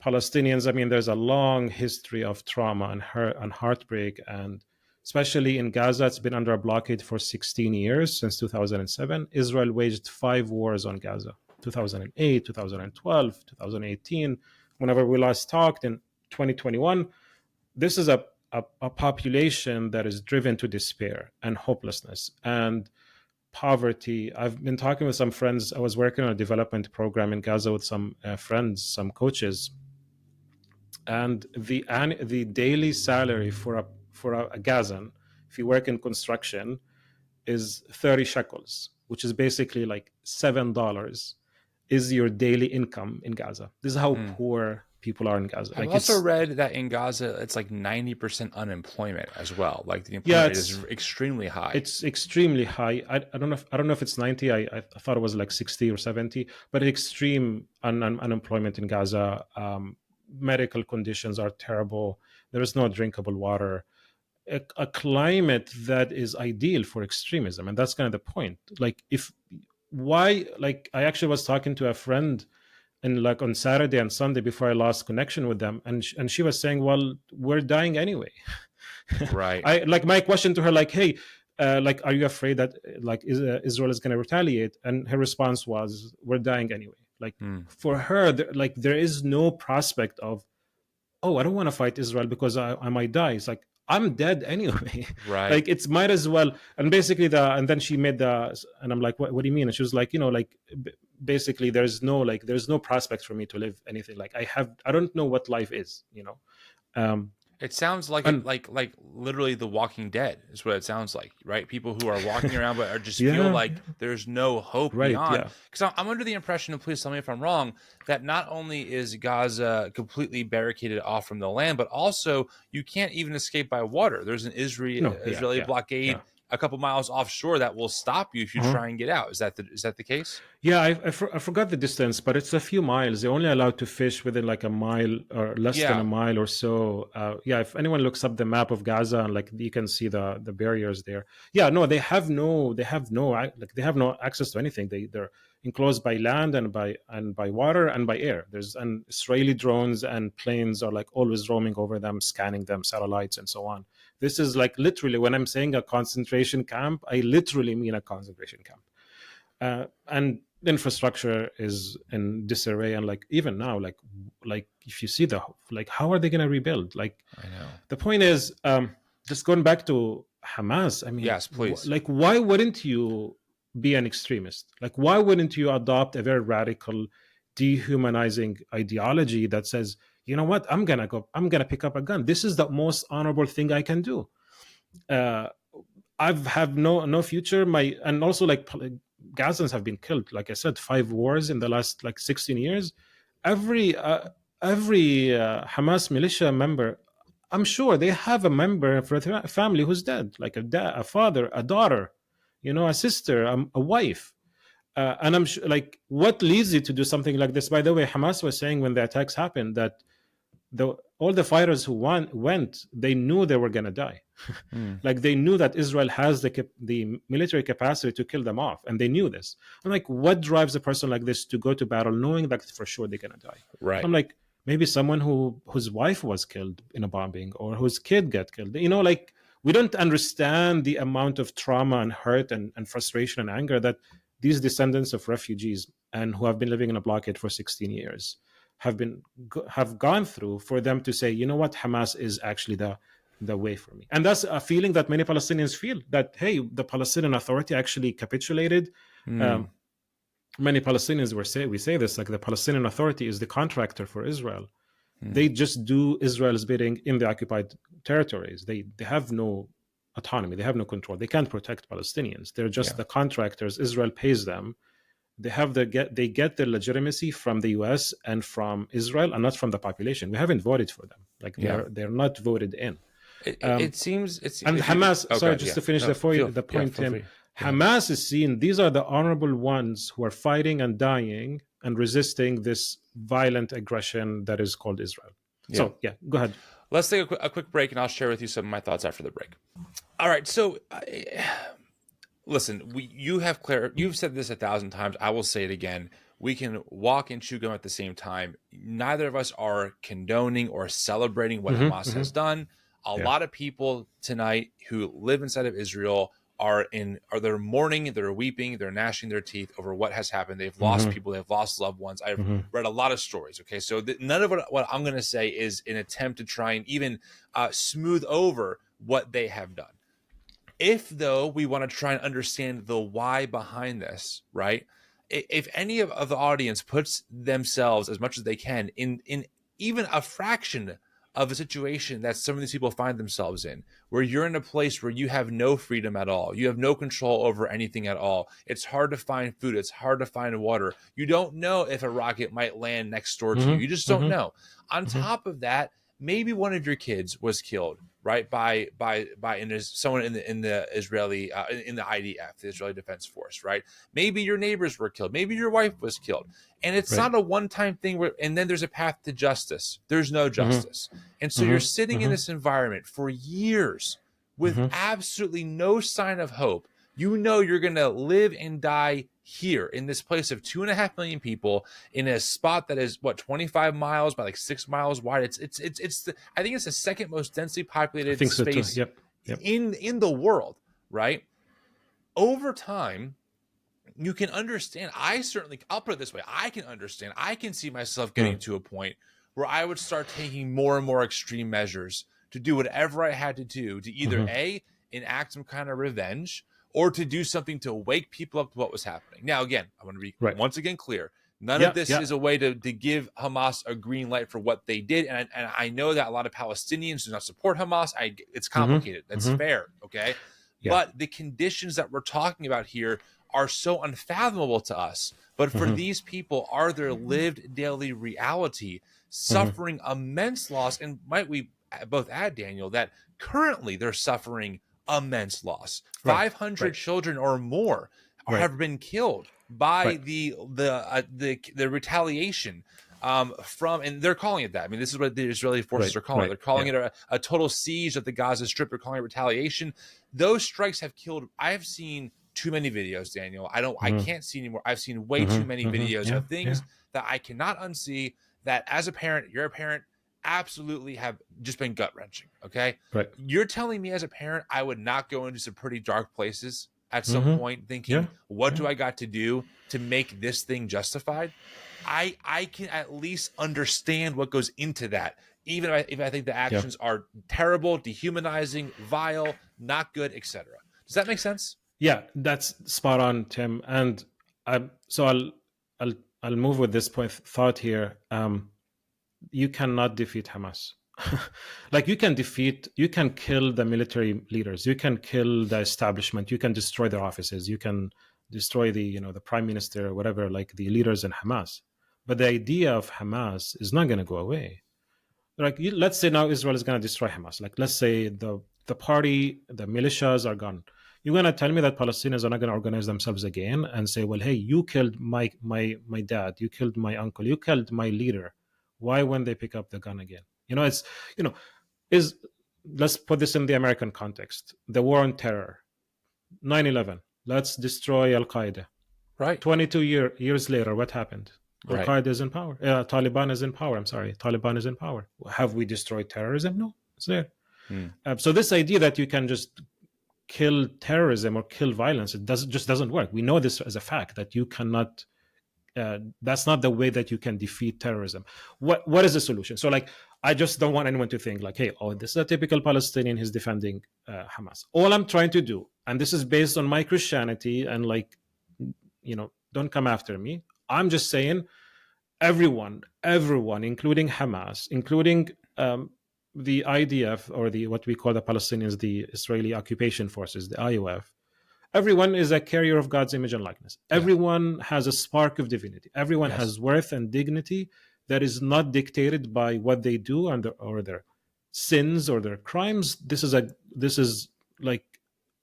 Palestinians, there's a long history of trauma and hurt and heartbreak and especially in Gaza. It's been under a blockade for 16 years, since 2007. Israel waged 5 wars on Gaza: 2008, 2012, 2018. Whenever we last talked in 2021, this is a population that is driven to despair and hopelessness and poverty. I've been talking with some friends. I was working on a development program in Gaza with some friends, some coaches, and the daily salary for a Gazan, if you work in construction, is 30 shekels, which is basically like $7, is your daily income in Gaza. This is how Hmm. poor people are in Gaza. I've Like, also it's, read that in Gaza, it's like 90% unemployment as well. Like the yeah, employment rate is extremely high. it's extremely high. I don't know if it's 90. I thought it was like 60 or 70, but extreme unemployment in Gaza. Medical conditions are terrible. There is no drinkable water. A climate that is ideal for extremism, and that's kind of the point. Like, if why, like, I actually was talking to a friend, and like on Saturday and Sunday before I lost connection with them, and she was saying, well, we're dying anyway. Right. I, like, my question to her, like, hey, like, are you afraid that like Israel is going to retaliate? And her response was, we're dying anyway. Like, Hmm. for her, like, there is no prospect of, oh, I don't want to fight Israel because I might die. It's like, I'm dead anyway. Right. Like, it's might as well. And basically and then she made and I'm like, what do you mean? And she was like, like, basically, there's no prospect for me to live anything. Like, I don't know what life is, Um, It sounds like and like literally The Walking Dead is what it sounds like, right? People who are walking around but are just feel yeah, like there's no hope right. beyond. Yeah. Because I'm under the impression, and please tell me if I'm wrong, that not only is Gaza completely barricaded off from the land, but also you can't even escape by water. There's an No, yeah, Israeli yeah, blockade yeah. a couple miles offshore that will stop you if you Uh-huh. try and get out. Is that the case? Yeah, I forgot the distance, but it's a few miles. They're only allowed to fish within like a mile or less than a Yeah. mile or so. Yeah, if anyone looks up the map of Gaza, and like, you can see the barriers there. Yeah, no, they have no access to anything. They're enclosed by land and by water and by air. And Israeli drones and planes are like always roaming over them, scanning them, satellites and so on. This is like, literally, when I'm saying a concentration camp, I literally mean a concentration camp. And infrastructure is in disarray, and like, even now, like if you see like, how are they going to rebuild? Like, I know. the point is, just going back to Hamas, I mean, Yes, please. like, why wouldn't you be an extremist? Like, why wouldn't you adopt a very radical, dehumanizing ideology that says, you know what, I'm gonna pick up a gun. This is the most honorable thing I can do. uh I've have no future. And also, like, Gazans have been killed. Like I said, 5 wars in the last like 16 years. Every Hamas militia member, I'm sure they have a member for a family who's dead, like a father, a daughter, a sister, a wife. And I'm sure, like, what leads you to do something like this? By the way, Hamas was saying when the attacks happened that all the fighters who went, they knew they were going to die. Hmm. Like, they knew that Israel has the military capacity to kill them off, and they knew this. I'm like, what drives a person like this to go to battle knowing that for sure they're going to die? Right. I'm like, maybe someone whose wife was killed in a bombing, or whose kid got killed. Like, we don't understand the amount of trauma and hurt and frustration and anger that these descendants of refugees, and who have been living in a blockade for 16 years, have gone through, for them to say, you know what, Hamas is actually the way for me. And that's a feeling that many Palestinians feel, that, hey, the Palestinian Authority actually capitulated. Hmm. um, Many Palestinians we say this, like, the Palestinian Authority is the contractor for Israel. Hmm. They just do Israel's bidding in the occupied territories. They have no autonomy, they have no control, they can't protect Palestinians. They're just Yeah. the contractors. Israel pays them. They get their legitimacy from the US and from Israel, and not from the population. We haven't voted for them. Like, Yeah. they're not voted in. It seems it's And if you Hamas, oh sorry, god, just yeah. to finish No, feel the yeah, point, feel Tim. free. Go ahead. Hamas is seen, these are the honorable ones who are fighting and dying and resisting this violent aggression that is called Israel. Yeah. So, yeah, go ahead. Let's take a quick break and I'll share with you some of my thoughts after the break. All right. So listen, you've said this 1,000 times. I will say it again. We can walk and chew gum at the same time. Neither of us are condoning or celebrating what Hamas has done. A Yeah. lot of people tonight who live inside of Israel they're mourning, they're weeping, they're gnashing their teeth over what has happened. They've lost Mm-hmm. people, they've lost loved ones. I've Mm-hmm. read a lot of stories. Okay, so none of what I'm going to say is an attempt to try and even smooth over what they have done. If though we want to try and understand the why behind this, right? If any of the audience puts themselves as much as they can in even a fraction of a situation that some of these people find themselves in, where you're in a place where you have no freedom at all, you have no control over anything at all, it's hard to find food, it's hard to find water, you don't know if a rocket might land next door to you, you just Mm-hmm. don't Mm-hmm. know. On Mm-hmm. top of that, maybe one of your kids was killed, right, by someone in the Israeli in the IDF, the Israeli Defense Force, right? Maybe your neighbors were killed, maybe your wife was killed, and it's Right. not a one-time thing where and then there's a path to justice. There's no Mm-hmm. justice, and so you're Mm-hmm. sitting in Mm-hmm. this environment for years with Mm-hmm. absolutely no sign of hope. You know you're going to live and die here in this place of 2.5 million people in a spot that is what 25 miles by like 6 miles wide. I think it's the second most densely I populated think so too. space Yep. Yep. in the world, right? Over time, you can understand. I'll put it this way, I can understand, I can see myself getting Mm. to a point where I would start taking more and more extreme measures to do whatever I had to do to either Mm-hmm. A, enact some kind of revenge, or to do something to wake people up to what was happening. Now, again, I want to be Right. once again clear. None of Yeah. this Yeah. is a way to give Hamas a green light for what they did. And I know that a lot of Palestinians do not support Hamas. It's Mm-hmm. complicated. That's Mm-hmm. fair. Okay. Yeah. But the conditions that we're talking about here are so unfathomable to us. But for Mm-hmm. these people, are their lived daily reality, Mm-hmm. suffering immense loss. And might we both add, Daniel, that currently they're suffering immense loss. Right. 500 Right. children or more Right. have been killed by Right. the retaliation from, and they're calling it that. I mean, this is what the Israeli forces Right. are calling it. Right. They're calling Yeah. it a total siege of the Gaza Strip. They're calling it retaliation. Those strikes have killed. I have seen too many videos, Daniel. I Mm-hmm. can't see anymore. I've seen way too many Mm-hmm. Mm-hmm. videos Yeah. of Yeah. things that I cannot unsee. That as a parent, you're a parent, absolutely have just been gut wrenching. Okay, Right. you're telling me as a parent, I would not go into some pretty dark places at some Mm-hmm. point, thinking, Yeah. what Yeah. do I got to do to make this thing justified? I can at least understand what goes into that, even if I think the Yeah. actions are terrible, dehumanizing, vile, not good, etc. Does that make sense? Yeah. That's spot on, Tim. And so I'll I'll move with this point thought here. You cannot defeat Hamas. Like you can kill the military leaders, you can kill the establishment, you can destroy their offices, you can destroy the prime minister or whatever, like the leaders in Hamas. But the idea of Hamas is not going to go away. Like let's say now Israel is going to destroy Hamas. Like let's say the party, the militias are gone. You're going to tell me that Palestinians are not going to organize themselves again and say, well, hey, you killed my dad, you killed my uncle, you killed my leader. Why when they pick up the gun again? It's you know is let's put this in the American context. The war on terror, 9/11. Let's destroy Al Qaeda. Right. 22 years later, what happened? Al Right. Qaeda is in power. Taliban is in power. I'm sorry. Taliban is in power. Have we destroyed terrorism? No, it's there. Hmm. So this idea that you can just kill terrorism or kill violence, it just doesn't work. We know this as a fact that you cannot. That's not the way that you can defeat terrorism. What is the solution? So like, I just don't want anyone to think like, hey, oh, this is a typical Palestinian who's defending Hamas. All I'm trying to do, and this is based on my Christianity, and like, don't come after me. I'm just saying everyone, including Hamas, including the IDF or the what we call the Palestinians, the Israeli occupation forces, the IOF. Everyone is a carrier of God's image and likeness. Yeah. Everyone has a spark of divinity. Everyone Yes. has worth and dignity that is not dictated by what they do or their sins or their crimes. This is like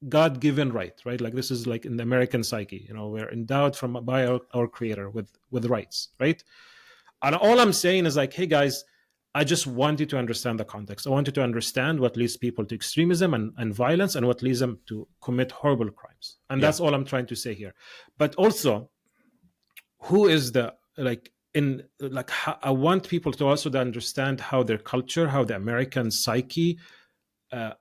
God-given right? Like this is like in the American psyche. We're endowed by our Creator with rights, right? And all I'm saying is like, hey guys, I just want you to understand the context. I want you to understand what leads people to extremism and violence, and what leads them to commit horrible crimes. And Yeah. that's all I'm trying to say here. But also, who is the I want people to also understand how their culture, how the American psyche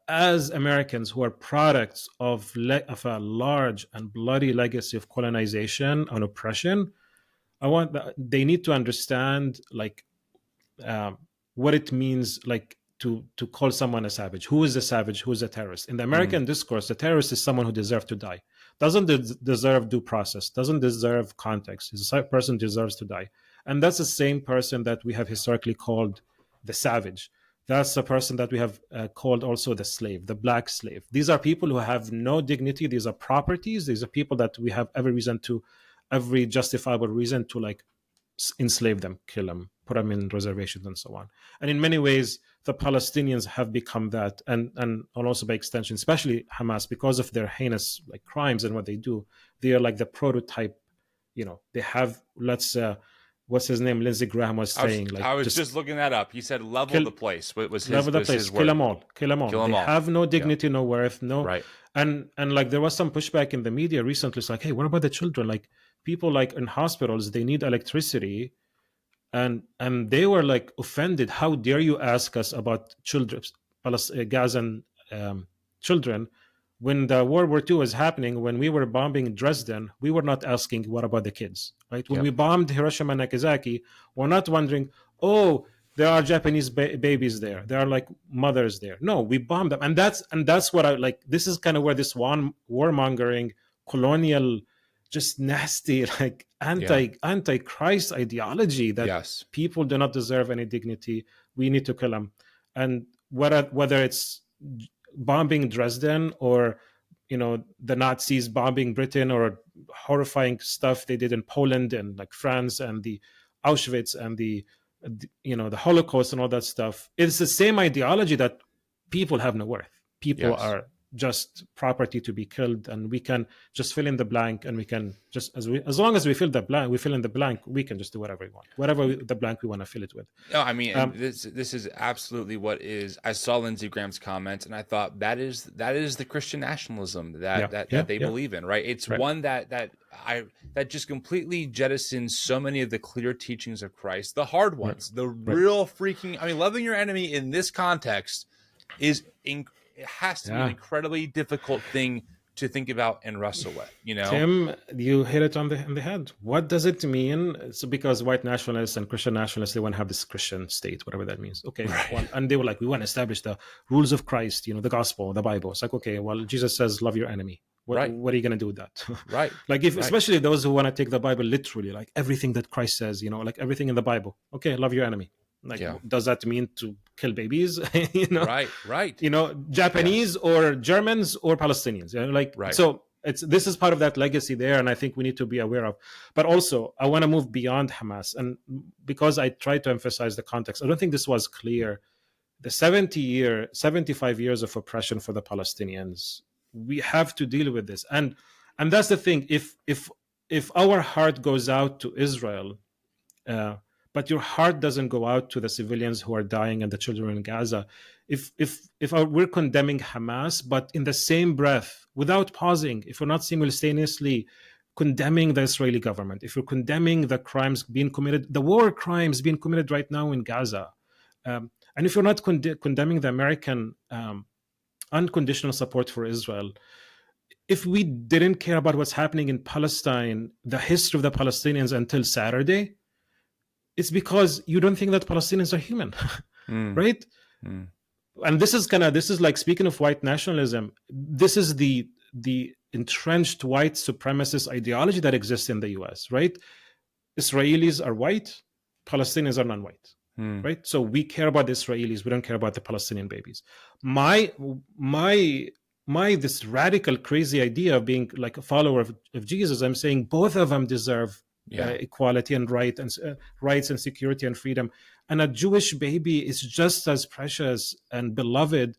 as Americans who are products of a large and bloody legacy of colonization and oppression, they need to understand um, what it means, to call someone a savage. Who is a savage? Who is a terrorist? In the Mm. American discourse, a terrorist is someone who deserves to die, doesn't deserve due process, doesn't deserve context. This person deserves to die, and that's the same person that we have historically called the savage. That's the person that we have called also the slave, the black slave. These are people who have no dignity. These are properties. These are people that we have every justifiable reason to enslave them, kill them, put them in reservations, and so on. And in many ways, the Palestinians have become that, and also by extension, especially Hamas, because of their heinous crimes and what they do. They are like the prototype. They have what's his name? Lindsey Graham was saying, I was just looking that up. He said level kill, the place. What was level the place, his kill word? them all, kill them all. Kill them They all. have no dignity, Yeah. no worth, no. Right. And there was some pushback in the media recently. It's like, hey, what about the children? Like people in hospitals, they need electricity, and they were offended. How dare you ask us about children, Gazan children? When the World War II was happening, when we were bombing Dresden, we were not asking what about the kids, right? When Yep. we bombed Hiroshima and Nagasaki, we're not wondering, oh, there are Japanese babies there, there are mothers there. No, we bombed them, and that's what I like. This is kind of where this warmongering, colonial, just nasty, anti-Christ ideology that Yes. people do not deserve any dignity. We need to kill them, and whether it's bombing Dresden, or the Nazis bombing Britain, or horrifying stuff they did in Poland and France, and the Auschwitz, and the Holocaust and all that stuff. It's the same ideology that people have no worth. People Yes. are just property to be killed, and we can just fill in the blank, and we can just as long as we fill in the blank, we can just do whatever we want, the blank we want to fill it with. No, I mean, and this is absolutely what is. I saw Lindsey Graham's comment, and I thought that is the Christian nationalism that they believe in, right? It's Right. one that just completely jettisons so many of the clear teachings of Christ, the hard ones, the real freaking. I mean, loving your enemy in this context it has to be an incredibly difficult thing to think about and wrestle with, Tim, you hit it on the head. What does it mean? So because white nationalists and Christian nationalists, they want to have this Christian state, whatever that means. Okay. Right. Well, and they were like, we want to establish the rules of Christ, the gospel, the Bible. It's like, okay, well, Jesus says, love your enemy. What are you going to do with that? Right. Especially those who want to take the Bible literally, like everything that Christ says, like everything in the Bible. Okay, love your enemy. Does that mean to kill babies? Right. Japanese or Germans or Palestinians. Right. So this is part of that legacy there, and I think we need to be aware of. But also, I want to move beyond Hamas, and because I tried to emphasize the context, I don't think this was clear. The 75 years of oppression for the Palestinians, we have to deal with this, and that's the thing. If our heart goes out to Israel, but your heart doesn't go out to the civilians who are dying and the children in Gaza. If we're condemning Hamas, but in the same breath, without pausing, if we're not simultaneously condemning the Israeli government, if we're condemning the crimes being committed, the war crimes being committed right now in Gaza, and if you're not condemning the American unconditional support for Israel, if we didn't care about what's happening in Palestine, the history of the Palestinians until Saturday, it's because you don't think that Palestinians are human, right? And this is like, speaking of white nationalism, this is the entrenched white supremacist ideology that exists in the US, right? Israelis are white, Palestinians are non-white, right? So we care about the Israelis, we don't care about the Palestinian babies. My this radical, crazy idea of being like a follower of Jesus, I'm saying both of them deserve equality and rights and security and freedom. And a Jewish baby is just as precious and beloved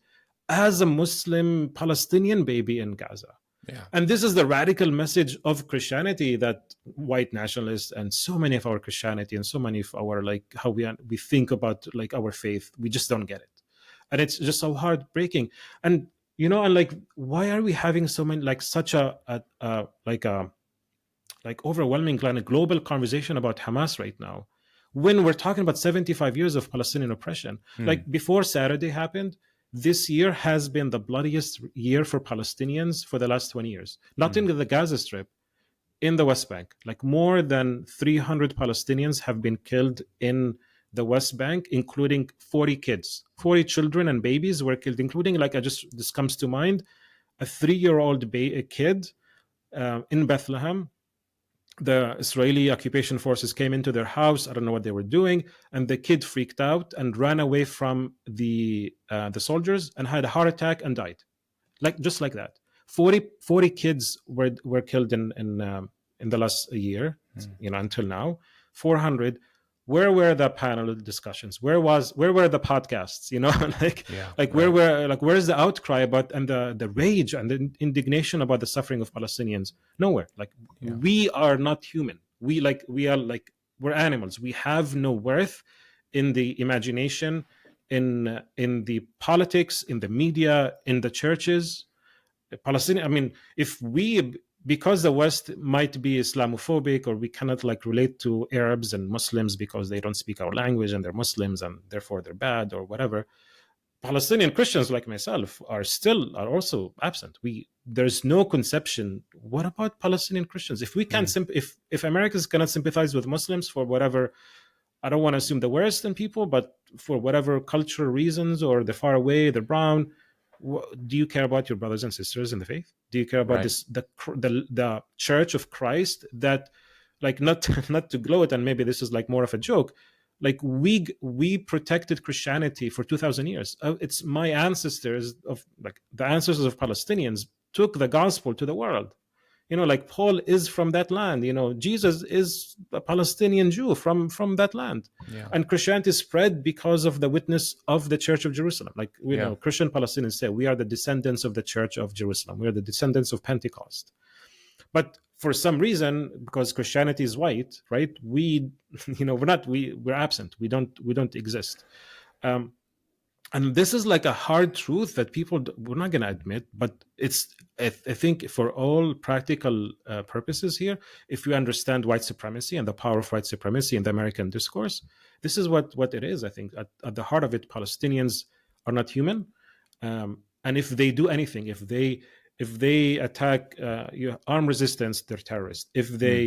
as a Muslim Palestinian baby in Gaza. Yeah. And this is the radical message of Christianity that white nationalists and so many of our Christianity and so many of our how we think about our faith, we just don't get it. And it's just so heartbreaking. And why are we having so many such a overwhelming kind of global conversation about Hamas right now, when we're talking about 75 years of Palestinian oppression? Before Saturday happened, This year has been the bloodiest year for Palestinians for the last 20 years. Not in Mm. the Gaza Strip, in the West Bank. Like more than 300 Palestinians have been killed in the West Bank, including 40 kids. 40 children and babies were killed, including, like, this comes to mind, a 3-year-old kid in Bethlehem. The Israeli occupation forces came into their house. I don't know what they were doing, and the kid freaked out and ran away from the soldiers and had a heart attack and died, like just like that. 40 kids were killed in the last year, Mm. until now. 400. Where were the panel discussions? Where were the podcasts? like Yeah. like Right. where's the outcry about, and the rage and the indignation about the suffering of Palestinians? Nowhere. Like, Yeah. we are not human. We're animals. We have no worth in the imagination, in the politics, in the media, in the churches. Palestinian. I mean, if we, because the West might be Islamophobic, or we cannot like relate to Arabs and Muslims because they don't speak our language and they're Muslims and therefore they're bad or whatever. Palestinian Christians like myself are also absent. There's no conception. What about Palestinian Christians? If we can't, Mm. if Americans cannot sympathize with Muslims for whatever, I don't want to assume the worst in people, but for whatever cultural reasons, or they're far away, they're brown. Do you care about your brothers and sisters in the faith? Do you care about Right. this the Church of Christ that, like, not not to gloat, and maybe this is like more of a joke, like we protected Christianity for 2,000 years. It's my ancestors, of like the ancestors of Palestinians, took the gospel to the world. Like Paul is from that land. Jesus is a Palestinian Jew from that land. Yeah. And Christianity spread because of the witness of the Church of Jerusalem. Like, Yeah. Christian Palestinians say, we are the descendants of the Church of Jerusalem. We are the descendants of Pentecost. But for some reason, because Christianity is white, right, we're absent. We don't exist. um, and this is like a hard truth that we're not going to admit, but it's, I think, for all practical purposes here, if you understand white supremacy and the power of white supremacy in the American discourse, this is what it is. I think at the heart of it, Palestinians are not human. And if they do anything, if they attack armed resistance, they're terrorists. If Mm. they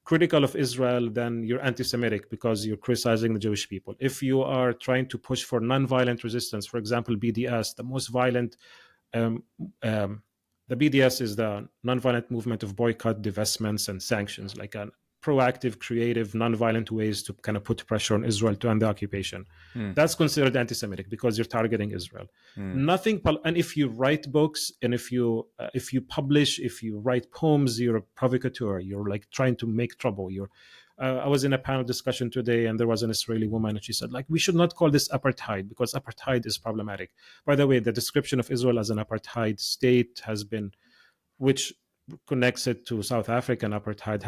critical of Israel, then you're anti-Semitic because you're criticizing the Jewish people. If you are trying to push for non-violent resistance, for example, BDS, the most violent, um, um, the BDS is the non-violent movement of boycott, divestments, and sanctions, like a proactive, creative, non-violent ways to kind of put pressure on Israel to end the occupation. Mm. That's considered anti-Semitic because you're targeting Israel. Mm. Nothing. And if you write books, and if you publish, if you write poems, you're a provocateur. You're like trying to make trouble. I was in a panel discussion today, and there was an Israeli woman, and she said, like, we should not call this apartheid because apartheid is problematic. By the way, the description of Israel as an apartheid state has been, which connects it to South African apartheid,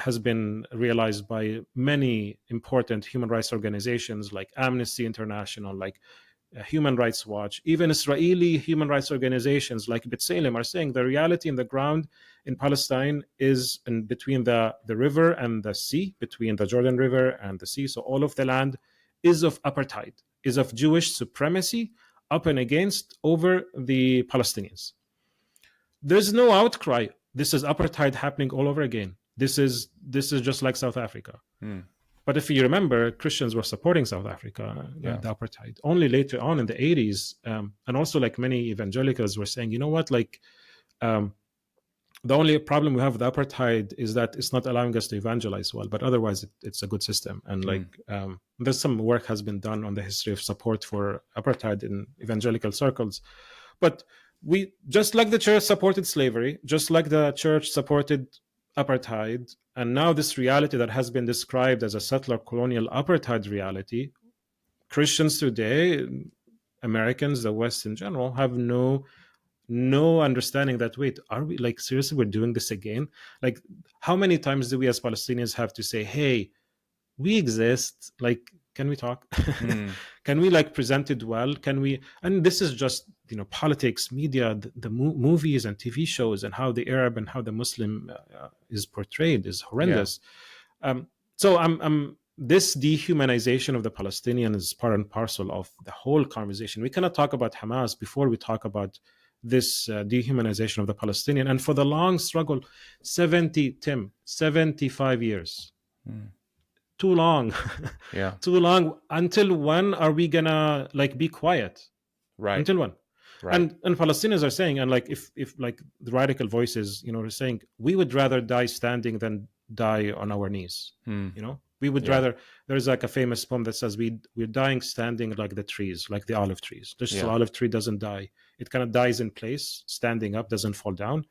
has been realized by many important human rights organizations like Amnesty International, like Human Rights Watch. Even Israeli human rights organizations like B'Tselem are saying the reality in the ground in Palestine is between the river and the sea, between the Jordan River and the sea. So all of the land is of apartheid, is of Jewish supremacy up and against over the Palestinians. There's no outcry. This is apartheid happening all over again. This is just like South Africa. Mm. But if you remember, Christians were supporting South Africa, Yeah. the apartheid. Only later on in the 80s, and also like many evangelicals were saying, you know what, like the only problem we have with apartheid is that it's not allowing us to evangelize well, but otherwise it's a good system. And like there's some work has been done on the history of support for apartheid in evangelical circles. But we, just like the church supported slavery, just like the church supported apartheid, and now this reality that has been described as a settler colonial apartheid reality, Christians today, Americans, the West in general, have no understanding that, wait, are we, like, seriously, we're doing this again? Like, how many times do we as Palestinians have to say, hey, we exist, like, can we talk? Can we like present it well? Can we? And this is just, politics, media, the movies and TV shows, and how the Arab and how the Muslim is portrayed is horrendous. So this dehumanization of the Palestinians is part and parcel of the whole conversation. We cannot talk about Hamas before we talk about this dehumanization of the Palestinian. And for the long struggle, 75 years, Mm. too long, Yeah. too long. Until when are we gonna like be quiet? Right. Until when? Right. And Palestinians are saying, and like if like the radical voices, are saying we would rather die standing than die on our knees. Hmm. We would Yeah. rather. There's like a famous poem that says we're dying standing like the trees, like the olive trees. Just the Yeah. olive tree doesn't die; it kind of dies in place, standing up, doesn't fall down.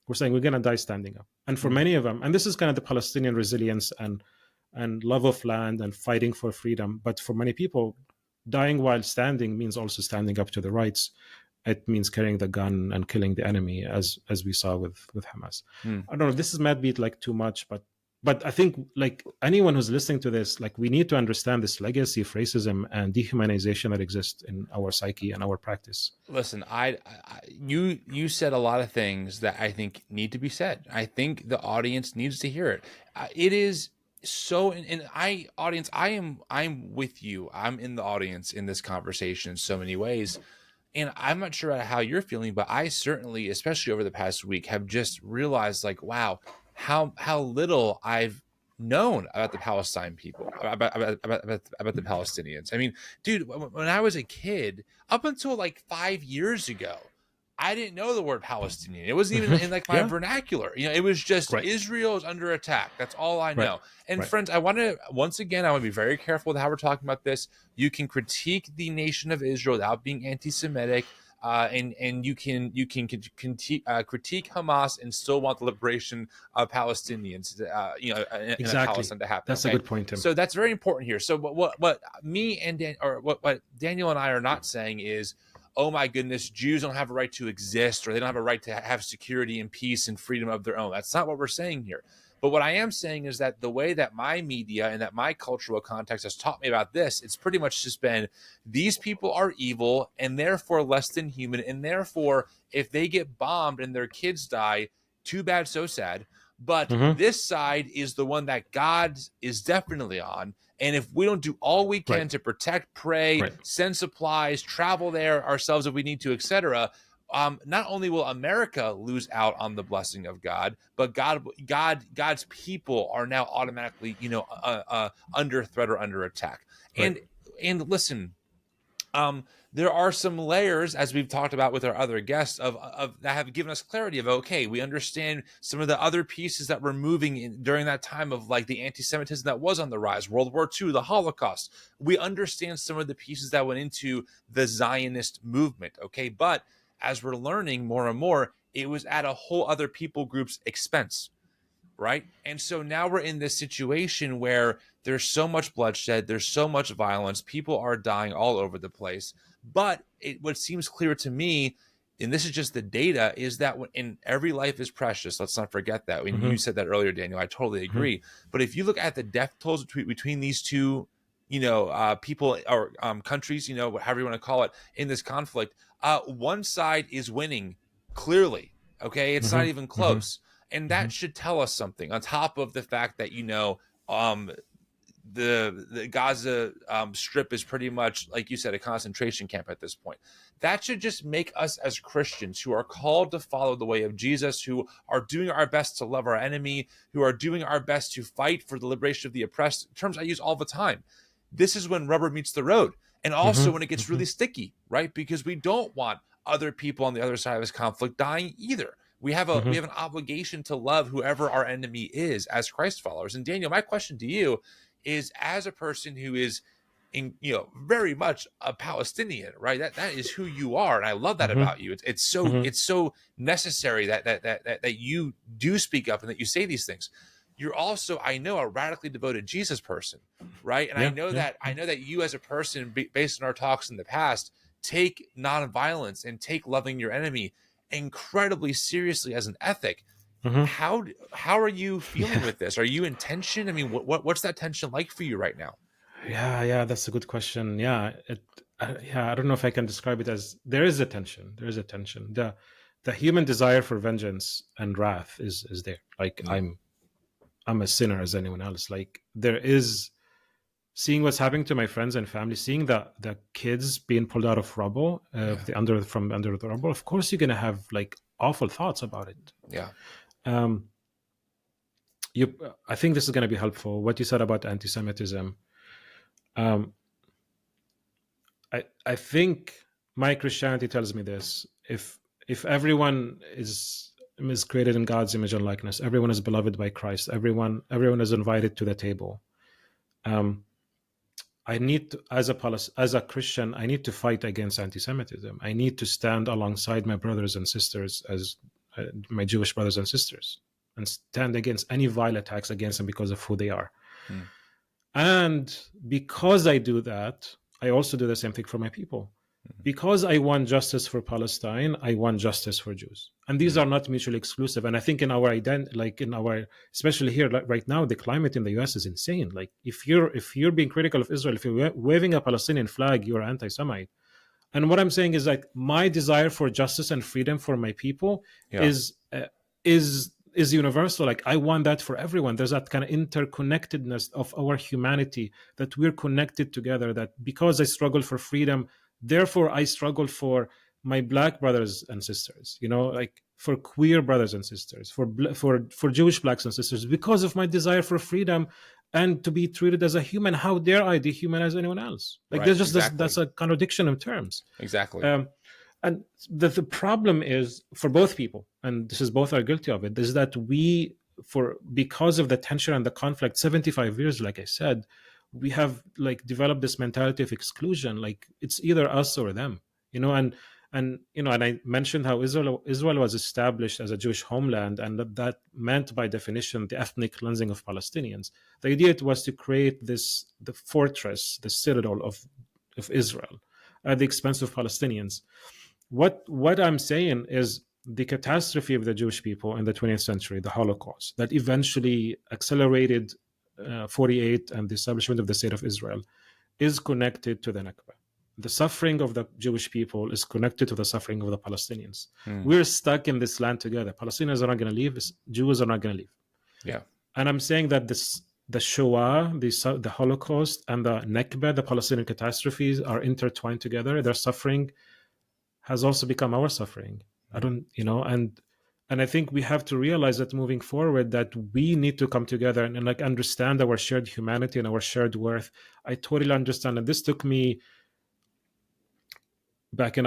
We're saying we're gonna die standing up. And for Hmm. many of them, and this is kind of the Palestinian resilience and love of land and fighting for freedom. But for many people, dying while standing means also standing up to the rights. It means carrying the gun and killing the enemy, as we saw with Hamas. Hmm. I don't know. This is might be like too much, but I think like anyone who's listening to this, like we need to understand this legacy of racism and dehumanization that exists in our psyche and our practice. Listen, you said a lot of things that I think need to be said. I think the audience needs to hear it. It is so, and audience, I'm with you. I'm in the audience in this conversation in so many ways, and I'm not sure how you're feeling, but I certainly, especially over the past week, have just realized like, wow, how little I've known about the Palestine people, about the Palestinians. I mean, dude, when I was a kid, up until like 5 years ago, I didn't know the word Palestinian. It wasn't even in like my Yeah. vernacular. It was just Right. Israel is under attack. That's all I Right. know. And Right. friends, I want to once again, I want to be very careful with how we're talking about this. You can critique the nation of Israel without being anti-Semitic. And critique Hamas and still want the liberation of Palestinians, in Exactly. Palestine to happen. That's a Okay, good point, Tim. so that's very important here. So what me and what Daniel and I are not saying is, oh my goodness, Jews don't have a right to exist, or they don't have a right to have security and peace and freedom of their own. That's not what we're saying here. But what I am saying is that the way that my media and that my cultural context has taught me about this, it's pretty much just been these people are evil and therefore less than human. And therefore, if they get bombed and their kids die, too bad, so sad. But Mm-hmm. this side is the one that God is definitely on. And if we don't do all we can Right. to protect, pray, Right. send supplies, travel there ourselves if we need to, etc., not only will America lose out on the blessing of God, but God's people are now automatically, under threat or under attack. Right. And listen, there are some layers, as we've talked about with our other guests, of that have given us clarity of, okay, we understand some of the other pieces that were moving during that time of like the anti-Semitism that was on the rise, World War II, the Holocaust. We understand some of the pieces that went into the Zionist movement, okay? But as we're learning more and more, it was at a whole other people group's expense, right? And so now we're in this situation where there's so much bloodshed, there's so much violence, people are dying all over the place. But what seems clear to me, and this is just the data, is that in every life is precious. Let's not forget that. When Mm-hmm. you said that earlier, Daniel, I totally Mm-hmm. agree. But if you look at the death tolls between these two, people or countries, however you want to call it, in this conflict, one side is winning clearly. Okay, it's not even Mm-hmm. Mm-hmm. close, and that should tell us something. On top of the fact that um, the Gaza Strip is pretty much, like you said, a concentration camp at this point. That should just make us as Christians who are called to follow the way of Jesus, who are doing our best to love our enemy, who are doing our best to fight for the liberation of the oppressed, terms I use all the time. This is when rubber meets the road. And also when it gets Mm-hmm. really sticky, right? Because we don't want other people on the other side of this conflict dying either. We have Mm-hmm. an obligation to love whoever our enemy is as Christ followers. And Daniel, my question to you is, as a person who is very much a Palestinian, right? That is who you are, and I love that Mm-hmm. about you. It's Mm-hmm. so necessary that you do speak up and that you say these things. You're also, I know, a radically devoted Jesus person, right? And Yeah. Yeah. I know that you, as a person, based on our talks in the past, take nonviolence and take loving your enemy incredibly seriously as an ethic. Mm-hmm. How are you feeling Yeah. with this? Are you in tension? I mean, what's that tension like for you right now? Yeah. Yeah. That's a good question. Yeah. I don't know if I can describe it as there is a tension. There is a tension. The human desire for vengeance and wrath is there. Like Mm. I'm a sinner as anyone else. Like there is seeing what's happening to my friends and family, seeing the kids being pulled out of rubble, Yeah. from under the rubble, of course you're gonna have like awful thoughts about it. Yeah. Um, I think this is gonna be helpful. What you said about anti-Semitism. Um, I think my Christianity tells me this: if everyone is created in God's image and likeness, everyone is beloved by Christ, everyone is invited to the table. Um, I need to, as a Christian, I need to fight against anti-Semitism. I need to stand alongside my brothers and sisters, as my Jewish brothers and sisters, and stand against any vile attacks against them because of who they are. Hmm. And because I do that, I also do the same thing for my people. Because I want justice for Palestine, I want justice for Jews, and these Hmm. are not mutually exclusive. And I think in our especially here, like right now, the climate in the U.S. is insane. Like if you're being critical of Israel, if you're waving a Palestinian flag, you're anti-Semite. And what I'm saying is like my desire for justice and freedom for my people Yeah. is universal. Like I want that for everyone. There's that kind of interconnectedness of our humanity, that we're connected together, that because I struggle for freedom, therefore I struggle for my black brothers and sisters, like for queer brothers and sisters, for Jewish blacks and sisters, because of my desire for freedom and to be treated as a human. How dare I dehumanize anyone else? Like Right. there's just that's Exactly. a contradiction of terms. Exactly. um, and the problem is for both people, and this is both are guilty of it, is that because of the tension and the conflict, 75 years, like I said, we have like developed this mentality of exclusion, like it's either us or them, and I mentioned how Israel was established as a Jewish homeland, and that meant by definition the ethnic cleansing of Palestinians. The idea was to create the fortress, the citadel of Israel at the expense of Palestinians. What I'm saying is the catastrophe of the Jewish people in the 20th century, the Holocaust, that eventually accelerated 48 and the establishment of the state of Israel, is connected to the Nakba. The suffering of the Jewish people is connected to the suffering of the Palestinians. Hmm. We're stuck in this land together. Palestinians are not going to leave. Jews are not going to leave. Yeah. And I'm saying that the Shoah, the Holocaust, and the Nakba, the Palestinian catastrophes, are intertwined together. Their suffering has also become our suffering. I don't, and I think we have to realize that moving forward, that we need to come together and like understand our shared humanity and our shared worth. I totally understand, and this took me back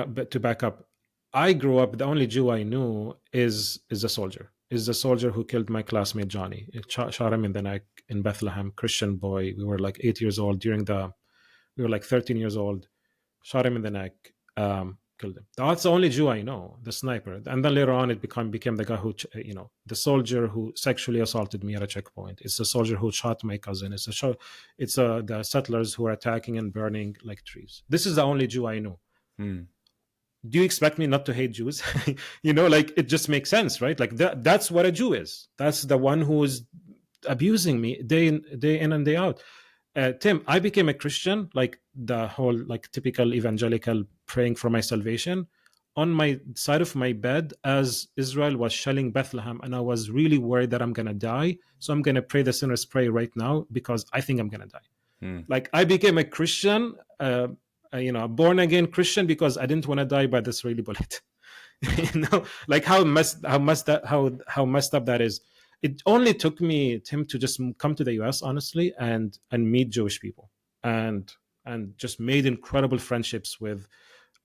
up. I grew up. The only Jew I knew is a soldier. Is the soldier who killed my classmate Johnny. It shot him in the neck in Bethlehem. Christian boy. We were like 8 years old We were like 13 years old. Shot him in the neck. Killed him. That's the only Jew I know, the sniper. And then later on, it became the guy who, the soldier who sexually assaulted me at a checkpoint. It's the soldier who shot my cousin. It's the settlers who are attacking and burning like trees. This is the only Jew I know. Hmm. Do you expect me not to hate Jews? Like it just makes sense, right? Like that's what a Jew is. That's the one who is abusing me day in and day out. Tim, I became a Christian, like the whole like typical evangelical praying for my salvation, on my side of my bed as Israel was shelling Bethlehem, and I was really worried that I'm gonna die. So I'm gonna pray the sinner's prayer right now because I think I'm gonna die. Hmm. Like I became a Christian, a born again Christian, because I didn't want to die by the Israeli bullet. Like how messed up that is. It only took me, Tim, to just come to the US, honestly, and meet Jewish people, and just made incredible friendships with.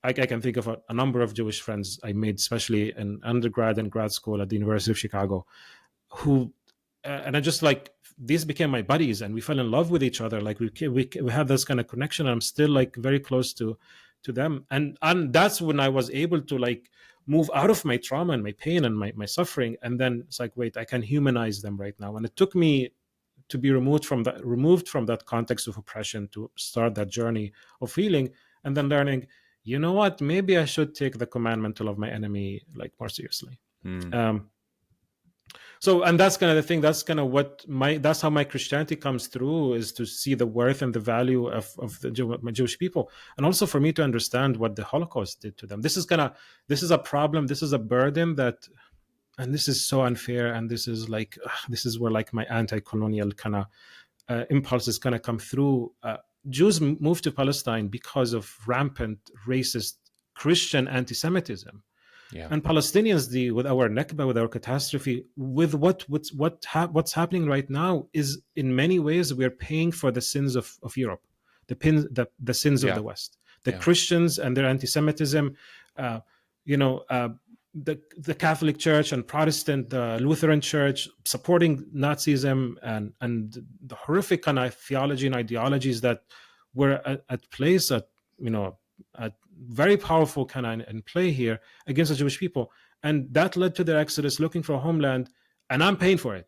I can think of a number of Jewish friends I made, especially in undergrad and grad school at the University of Chicago, who and I just like these became my buddies, and we fell in love with each other. Like we have this kind of connection. I'm still like very close to them, and that's when I was able to like move out of my trauma and my pain and my suffering. And then it's like, wait, I can humanize them right now. And it took me to be removed from that context of oppression to start that journey of healing, and then learning, you know what, maybe I should take the commandment to love my enemy like more seriously. Hmm. So, and that's kind of the thing. That's kind of that's how my Christianity comes through, is to see the worth and the value of my Jewish people, and also for me to understand what the Holocaust did to them. This is a problem. This is a burden and this is so unfair. And this is where like my anti-colonial kind of impulse is going to come through. Jews moved to Palestine because of rampant racist Christian anti-Semitism. Yeah. And Palestinians, with our Nakba, with our catastrophe, with what's happening right now, is in many ways we're paying for the sins of Europe, the sins of Yeah. the West, the Yeah. Christians and their anti-Semitism, uh, you know, the Catholic Church and Protestant, the Lutheran Church supporting Nazism and the horrific kind of theology and ideologies that were at place at very powerful kind of in play here against the Jewish people, and that led to their exodus, looking for a homeland, and I'm paying for it.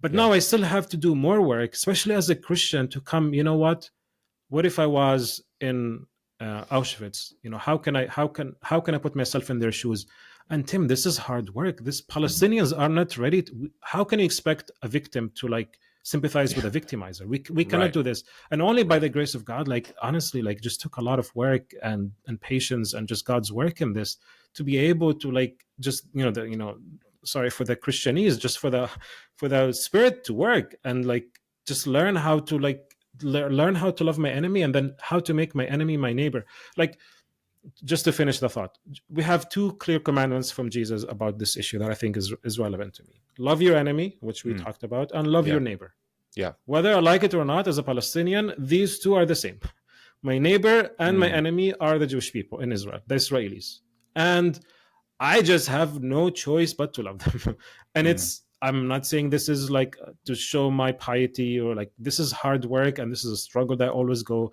But Yeah. now I still have to do more work, especially as a Christian, to come. You know what if I was in Auschwitz? How can I put myself in their shoes? And Tim, this is hard work. This Palestinians are not ready to, how can you expect a victim to like sympathize with a victimizer? We cannot Right. do this. And only by Right. the grace of God, like honestly, like just took a lot of work and patience and just God's work in this to be able to like just sorry for the Christianese, just for the spirit to work and like just learn how to like learn how to love my enemy and then how to make my enemy my neighbor. Like, just to finish the thought, we have two clear commandments from Jesus about this issue that I think is relevant to me. Love your enemy, which we talked about, and love Yeah. your neighbor. Yeah. Whether I like it or not, as a Palestinian, these two are the same. My neighbor and my enemy are the Jewish people in Israel, the Israelis. And I just have no choice but to love them. And I'm not saying this is like to show my piety or like this is hard work and this is a struggle that I always go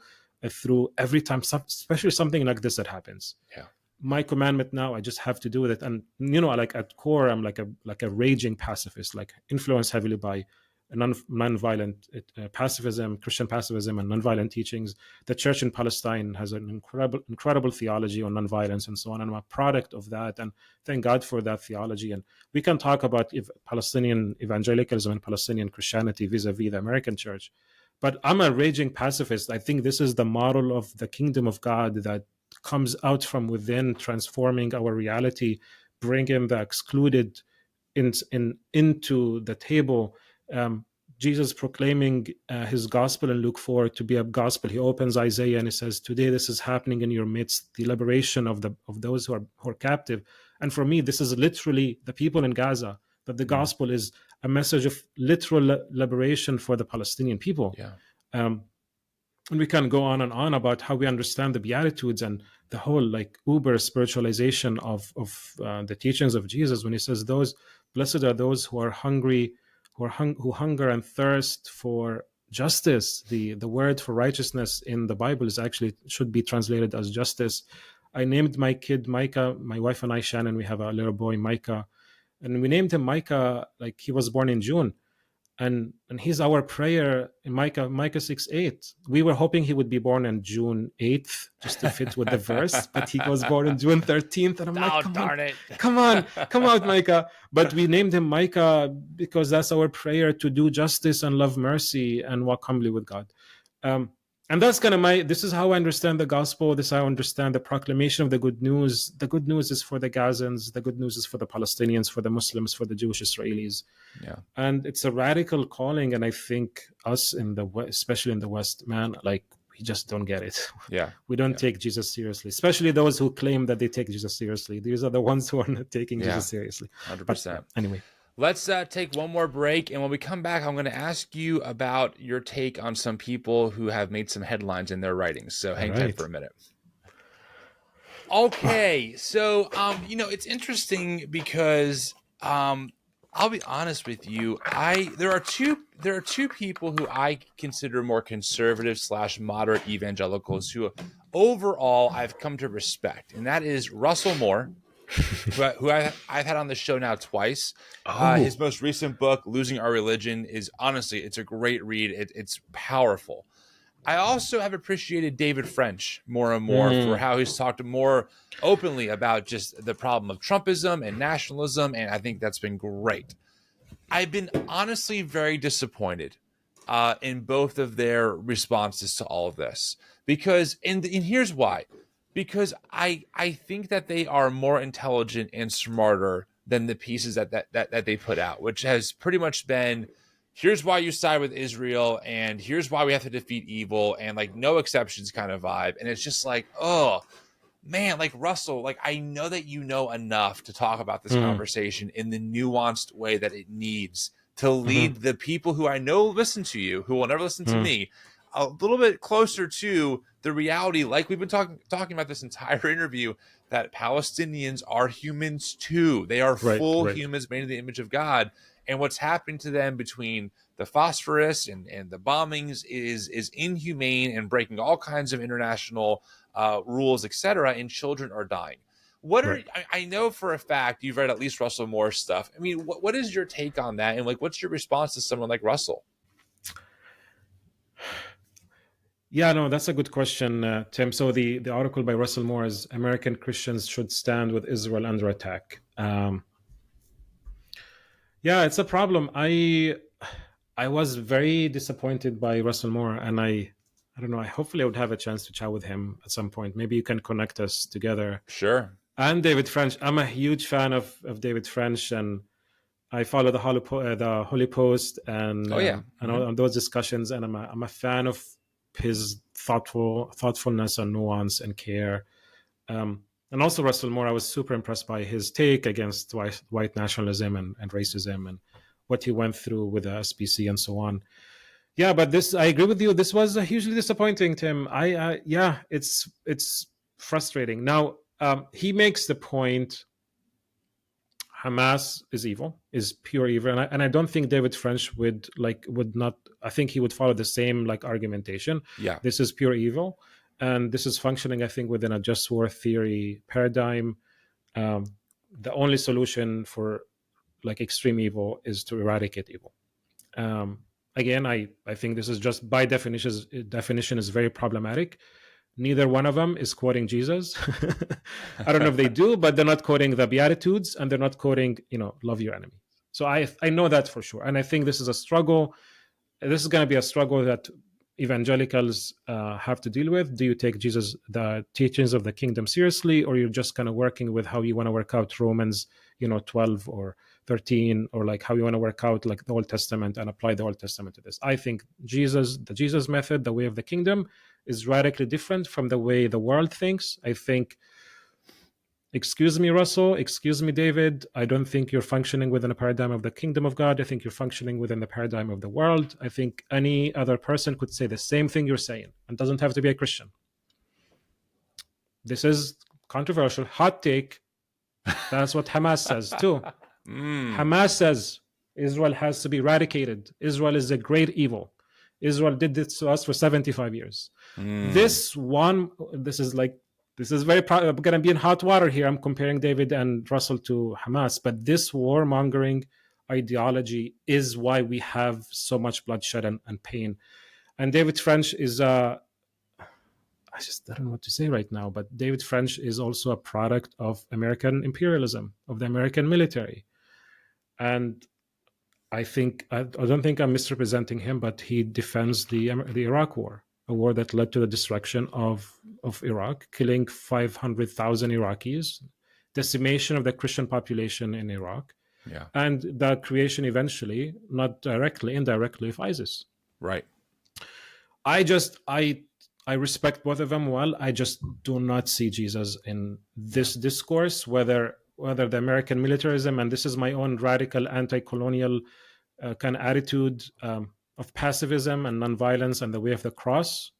through every time, especially something like this that happens. Yeah. My commandment now, I just have to do with it. And like at core, I'm like a raging pacifist, like influenced heavily by non-violent pacifism, Christian pacifism, and nonviolent teachings. The church in Palestine has an incredible theology on nonviolence and so on. And I'm a product of that. And thank God for that theology. And we can talk about Palestinian evangelicalism and Palestinian Christianity vis-a-vis the American church. But I'm a raging pacifist. I think this is the model of the kingdom of God that comes out from within, transforming our reality, bringing the excluded into the table. Jesus proclaiming his gospel in Luke 4 to be a gospel. He opens Isaiah and he says, "Today this is happening in your midst, the liberation of those who are captive." And for me, this is literally the people in Gaza. That the gospel is a message of literal liberation for the Palestinian people. Yeah. And we can go on and on about how we understand the Beatitudes and the whole like uber spiritualization of the teachings of Jesus when he says, "Those blessed are those who are hungry, who hunger and thirst for justice." The word for righteousness in the Bible is actually should be translated as justice. I named my kid Micah. My wife and I, Shannon, we have a little boy, Micah, and we named him Micah like he was born in June. And he's our prayer in Micah 6:8. We were hoping he would be born on June 8th, just to fit with the verse, but he was born on June 13th. And I'm like, come on, come out, Micah. But we named him Micah because that's our prayer, to do justice and love mercy and walk humbly with God. And that's kind of this is how I understand the gospel. This is how I understand the proclamation of the good news. The good news is for the Gazans. The good news is for the Palestinians, for the Muslims, for the Jewish Israelis. Yeah. And it's a radical calling. And I think us in the West, especially in the West, man, like we just don't get it. Yeah. We don't take Jesus seriously, especially those who claim that they take Jesus seriously. These are the ones who are not taking Jesus seriously. 100%. But anyway. Let's take one more break, and when we come back, I'm going to ask you about your take on some people who have made some headlines in their writings. So hang tight for a minute. Okay, so it's interesting because I'll be honest with you. There are two people who I consider more conservative / moderate evangelicals who overall I've come to respect, and that is Russell Moore, who I've had on the show now twice. His most recent book, Losing Our Religion, is honestly, it's a great read. It's powerful. I also have appreciated David French more and more for how he's talked more openly about just the problem of Trumpism and nationalism, and I think that's been great. I've been honestly very disappointed in both of their responses to all of this because, and here's why. Because I think that they are more intelligent and smarter than the pieces that they put out, which has pretty much been here's why you side with Israel, and here's why we have to defeat evil, and like no exceptions kind of vibe. And it's just like, oh man, like Russell, like I know that you know enough to talk about this Mm, conversation in the nuanced way that it needs to mhm, lead the people who I know listen to you, who will never listen to mm. me, a little bit closer to the reality, like we've been talking about this entire interview, that Palestinians are humans too. They are Right, full right, humans made in the image of God. And what's happened to them between the phosphorus and the bombings is inhumane and breaking all kinds of international rules, etc., and children are dying. What are right. I know for a fact you've read at least Russell Moore's stuff. I mean, what is your take on that, and like, what's your response to someone like Russell? Yeah, no, that's a good question, Tim. So the article by Russell Moore is American Christians should stand with Israel under attack. Yeah, it's a problem. I was very disappointed by Russell Moore, and I don't know. I hopefully I would have a chance to chat with him at some point. Maybe you can connect us together. Sure. And David French. I'm a huge fan of David French, and I follow the Holy Post and Oh yeah. on those discussions, and I'm a fan of his thoughtfulness and nuance and care. And also Russell Moore, I was super impressed by his take against white nationalism and racism and what he went through with the SPC and so on. Yeah, but this, I agree with you. This was hugely disappointing, Tim. Yeah, it's frustrating. Now, he makes the point Hamas is evil, is pure evil, and I don't think David French would not. I think he would follow the same like argumentation. Yeah. This is pure evil, and this is functioning, I think, within a just war theory paradigm. Um, the only solution for like extreme evil is to eradicate evil. Again, I think this is just by definition is very problematic. Neither one of them is quoting Jesus. I don't know if they do, but they're not quoting the Beatitudes, and they're not quoting, love your enemy. So I know that for sure, and I think this is a struggle. This is going to be a struggle that evangelicals have to deal with. Do you take Jesus, the teachings of the kingdom, seriously, or you're just kind of working with how you want to work out Romans, 12 or 13, or like how you want to work out like the Old Testament and apply the Old Testament to this? I think the Jesus method, the way of the kingdom, is radically different from the way the world thinks. I think, excuse me, Russell, excuse me, David, I don't think you're functioning within a paradigm of the kingdom of God. I think you're functioning within the paradigm of the world. I think any other person could say the same thing you're saying and doesn't have to be a Christian. This is controversial. Hot take. That's what Hamas says too. Hamas says Israel has to be eradicated. Israel is a great evil. Israel did this to us for 75 years. This is very I'm going to be in hot water here. I'm comparing David and Russell to Hamas, but this warmongering ideology is why we have so much bloodshed and pain. And David French is I don't know what to say right now, but David French is also a product of American imperialism, of the American military. And I don't think I'm misrepresenting him, but he defends the Iraq War, a war that led to the destruction of Iraq, killing 500,000 Iraqis, decimation of the Christian population in Iraq, Yeah. and the creation eventually, not directly, indirectly, of ISIS. Right. I respect both of them well. I just do not see Jesus in this discourse, whether the American militarism, and this is my own radical anti-colonial kind of attitude of pacifism and nonviolence and the way of the cross.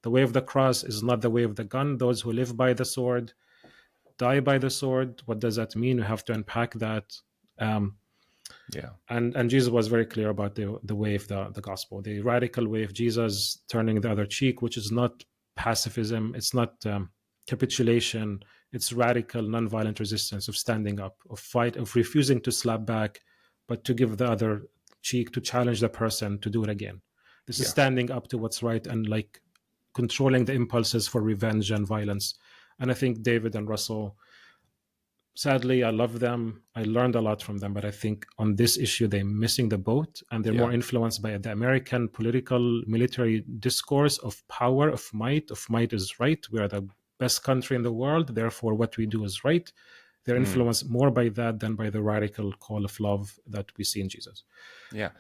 The way of the cross is not the way of the gun. Those who live by the sword die by the sword. What does that mean? We have to unpack that. Yeah. And Jesus was very clear about the way of the gospel, the radical way of Jesus turning the other cheek, which is not pacifism, it's not capitulation, it's radical nonviolent resistance of standing up, of fight, of refusing to slap back, but to give the other cheek, to challenge the person to do it again. This is standing up to what's right and like controlling the impulses for revenge and violence. And I think David and Russell, sadly, I love them. I learned a lot from them, but I think on this issue, they're missing the boat, and they're more influenced by the American political military discourse of power, of might. Of might is right. We are the best country in the world. Therefore, what we do is right. They're influenced more by that than by the radical call of love that we see in Jesus. Yeah.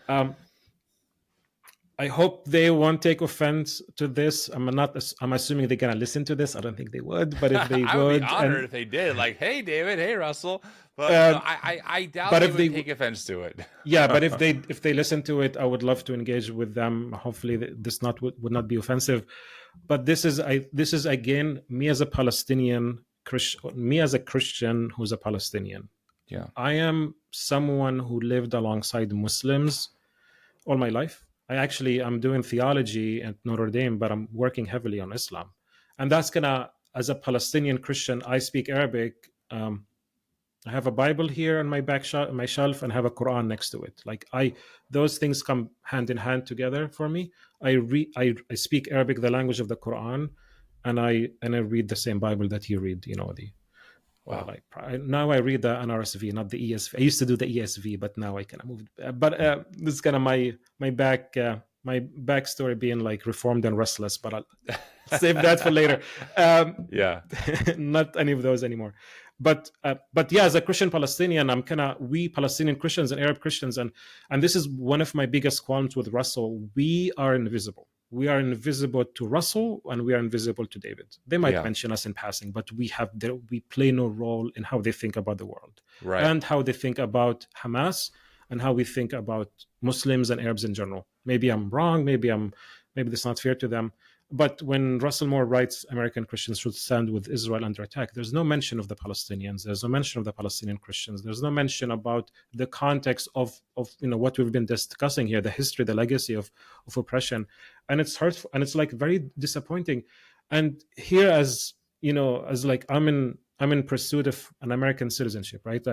I hope they won't take offense to this. I'm assuming they're gonna listen to this. I don't think they would, but if they I would be would, honored and if they did. Like, hey, David, hey, Russell. But no, uh, I doubt but they if would they, take offense to it. yeah, but if they listen to it, I would love to engage with them. Hopefully, this not would not be offensive. But this is again me as a Palestinian Christian, me as a Christian who's a Palestinian. Yeah. I am someone who lived alongside Muslims all my life. I'm doing theology at Notre Dame, but I'm working heavily on Islam, and that's gonna, as a Palestinian Christian, I speak Arabic. I have a Bible here on my my shelf, and have a Quran next to it. Those things come hand in hand together for me. I speak Arabic, the language of the Quran, and I read the same Bible that you read. You know, the Wow. now I read the NRSV, not the ESV. I used to do the ESV, but now I kind of moved. But this is kind of my backstory being like reformed and restless. But I'll save that for later. Yeah. Not any of those anymore. But yeah, as a Christian Palestinian, we Palestinian Christians and Arab Christians, and this is one of my biggest qualms with Russell. We are invisible. We are invisible to Russell, and we are invisible to David. They might Yeah. mention us in passing, but we play no role in how they think about the world, Right. and how they think about Hamas, and how we think about Muslims and Arabs in general. Maybe I'm wrong. Maybe that's not fair to them. But when Russell Moore writes American Christians should stand with Israel under attack, there's no mention of the Palestinians. There's no mention of the Palestinian Christians. There's no mention about the context of what we've been discussing here, the history, the legacy of oppression. And it's hurtful, and it's like very disappointing. And here, as you know, as like I'm in pursuit of an American citizenship, right?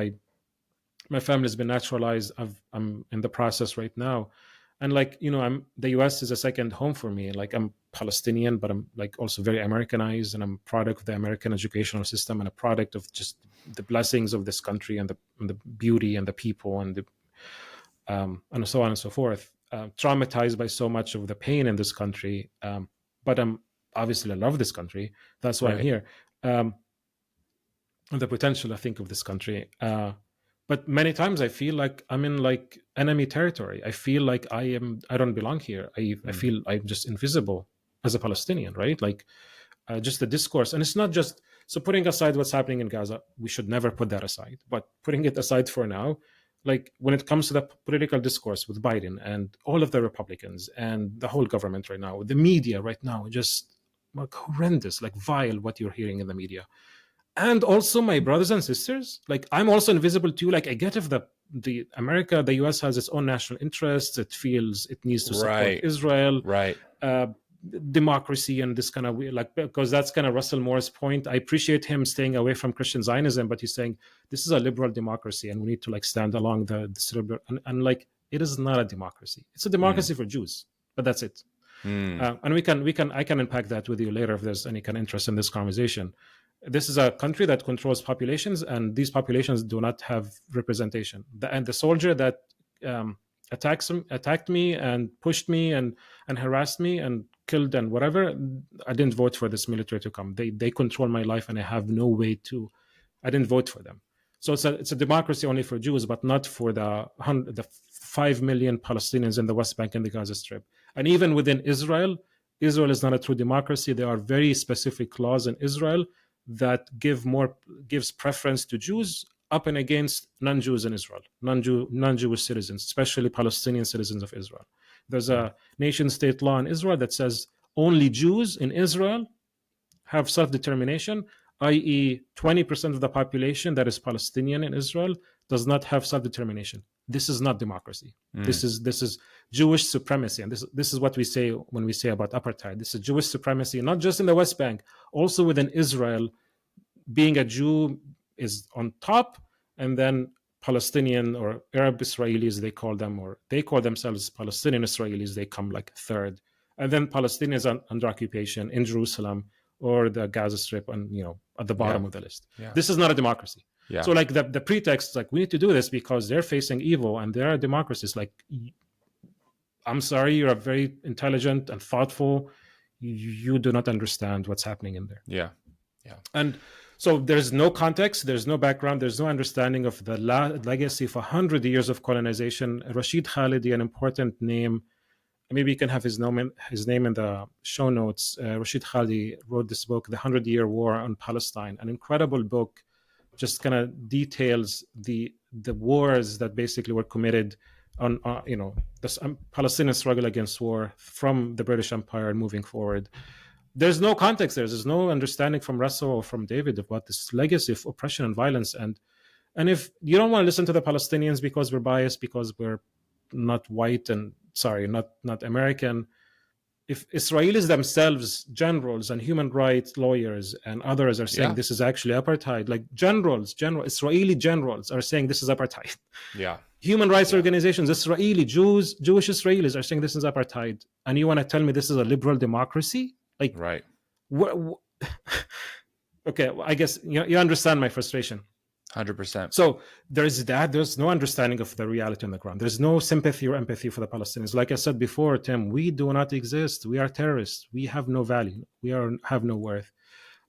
My family's been naturalized. I'm in the process right now, and the US is a second home for me. Like, I'm Palestinian, but I'm like also very Americanized, and I'm a product of the American educational system, and a product of just the blessings of this country, and the beauty and the people, and so on and so forth. Traumatized by so much of the pain in this country, but obviously I love this country. That's why I'm Right. here. The potential, I think, of this country. But many times I feel like I'm in like enemy territory. I feel like I don't belong here. I Mm. feel I'm just invisible as a Palestinian, right? Like, just the discourse. And it's not just, so putting aside what's happening in Gaza, we should never put that aside. But putting it aside for now, like when it comes to the political discourse with Biden and all of the Republicans and the whole government right now, the media right now, just like horrendous, like vile what you're hearing in the media. And also my brothers and sisters, like I'm also invisible too. Like, I get if the US has its own national interests, it feels it needs to support Right. Israel, Right. uh, democracy, and this kind of like, because that's kind of Russell Moore's point. I appreciate him staying away from Christian Zionism, but he's saying this is a liberal democracy, and we need to like stand along the liberal, and like it is not a democracy. It's a Mm. democracy for Jews, but that's it. Mm. And I can unpack that with you later if there's any kind of interest in this conversation. This is a country that controls populations, and these populations do not have representation. And the soldier that attacked me and pushed me and harassed me and killed and whatever, I didn't vote for this military to come. They control my life, and I have no way to. I didn't vote for them. So it's a democracy only for Jews, but not for the 5 million Palestinians in the West Bank and the Gaza Strip. And even within Israel, Israel is not a true democracy. There are very specific laws in Israel that gives preference to Jews up and against non-Jews in Israel, non-Jewish citizens, especially Palestinian citizens of Israel. There's Mm. a nation-state law in Israel that says only Jews in Israel have self-determination, i.e., 20% of the population that is Palestinian in Israel does not have self-determination. This is not democracy. Mm. This is Jewish supremacy, and this is what we say when we say about apartheid. This is Jewish supremacy, not just in the West Bank, also within Israel. Being a Jew is on top, and then Palestinian or Arab Israelis, they call themselves Palestinian Israelis. They come like third, and then Palestinians under occupation in Jerusalem or the Gaza Strip, and at the bottom Yeah. of the list. Yeah. This is not a democracy. Yeah. So like the pretext is like, we need to do this because they're facing evil and they're democracies. Like, I'm sorry, you're very intelligent and thoughtful. You do not understand what's happening in there. Yeah. Yeah. And so there's no context, there's no background, there's no understanding of the legacy of 100 years of colonization. Rashid Khalidi, an important name, maybe you can have his name in the show notes. Rashid Khali wrote this book, The 100-Year War on Palestine, an incredible book, just kind of details the wars that basically were committed on, the Palestinian struggle against war from the British Empire and moving forward. There's no context there. There's no understanding from Russell or from David of what this legacy of oppression and violence. And if you don't want to listen to the Palestinians because we're biased, because we're not white and not American, if Israelis themselves, generals and human rights lawyers and others are saying this is actually apartheid, like Israeli generals are saying this is apartheid. Yeah. Human rights organizations, Jewish Israelis are saying this is apartheid. And you want to tell me this is a liberal democracy? Like, right. Okay, I guess you understand my frustration. 100%. So there's no understanding of the reality on the ground. There's no sympathy or empathy for the Palestinians. Like I said before, Tim, we do not exist. We are terrorists. We have no value. Have no worth.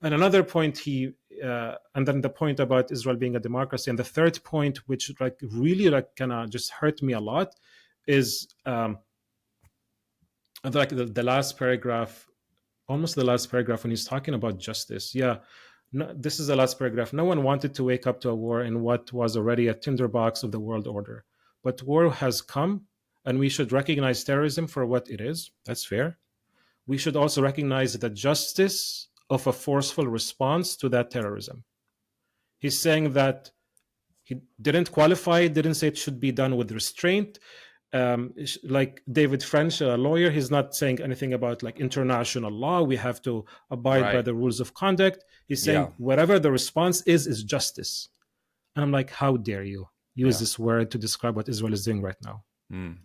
And another point and then the point about Israel being a democracy. And the third point, which really kind of just hurt me a lot, is the last paragraph, almost the last paragraph, when he's talking about justice. Yeah. No, this is the last paragraph. No one wanted to wake up to a war in what was already a tinderbox of the world order. But war has come, and we should recognize terrorism for what it is. That's fair. We should also recognize the justice of a forceful response to that terrorism. He's saying that he didn't qualify, didn't say it should be done with restraint. Like David French, a lawyer, he's not saying anything about like international law. We have to abide by the rules of conduct. He's saying whatever the response is justice. And I'm like, how dare you use this word to describe what Israel is doing right now?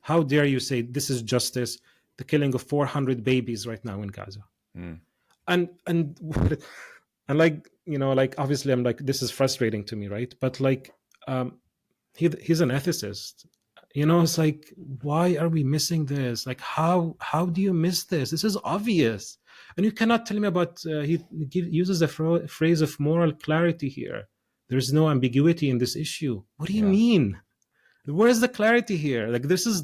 How dare you say this is justice, the killing of 400 babies right now in Gaza? And like, obviously I'm like, this is frustrating to me, right? But like, he's an ethicist. It's like, why are we missing this? Like, how do you miss this? This is obvious. And you cannot tell me about, he uses the phrase of moral clarity here. There's no ambiguity in this issue. What do you mean? Where is the clarity here? Like, this is,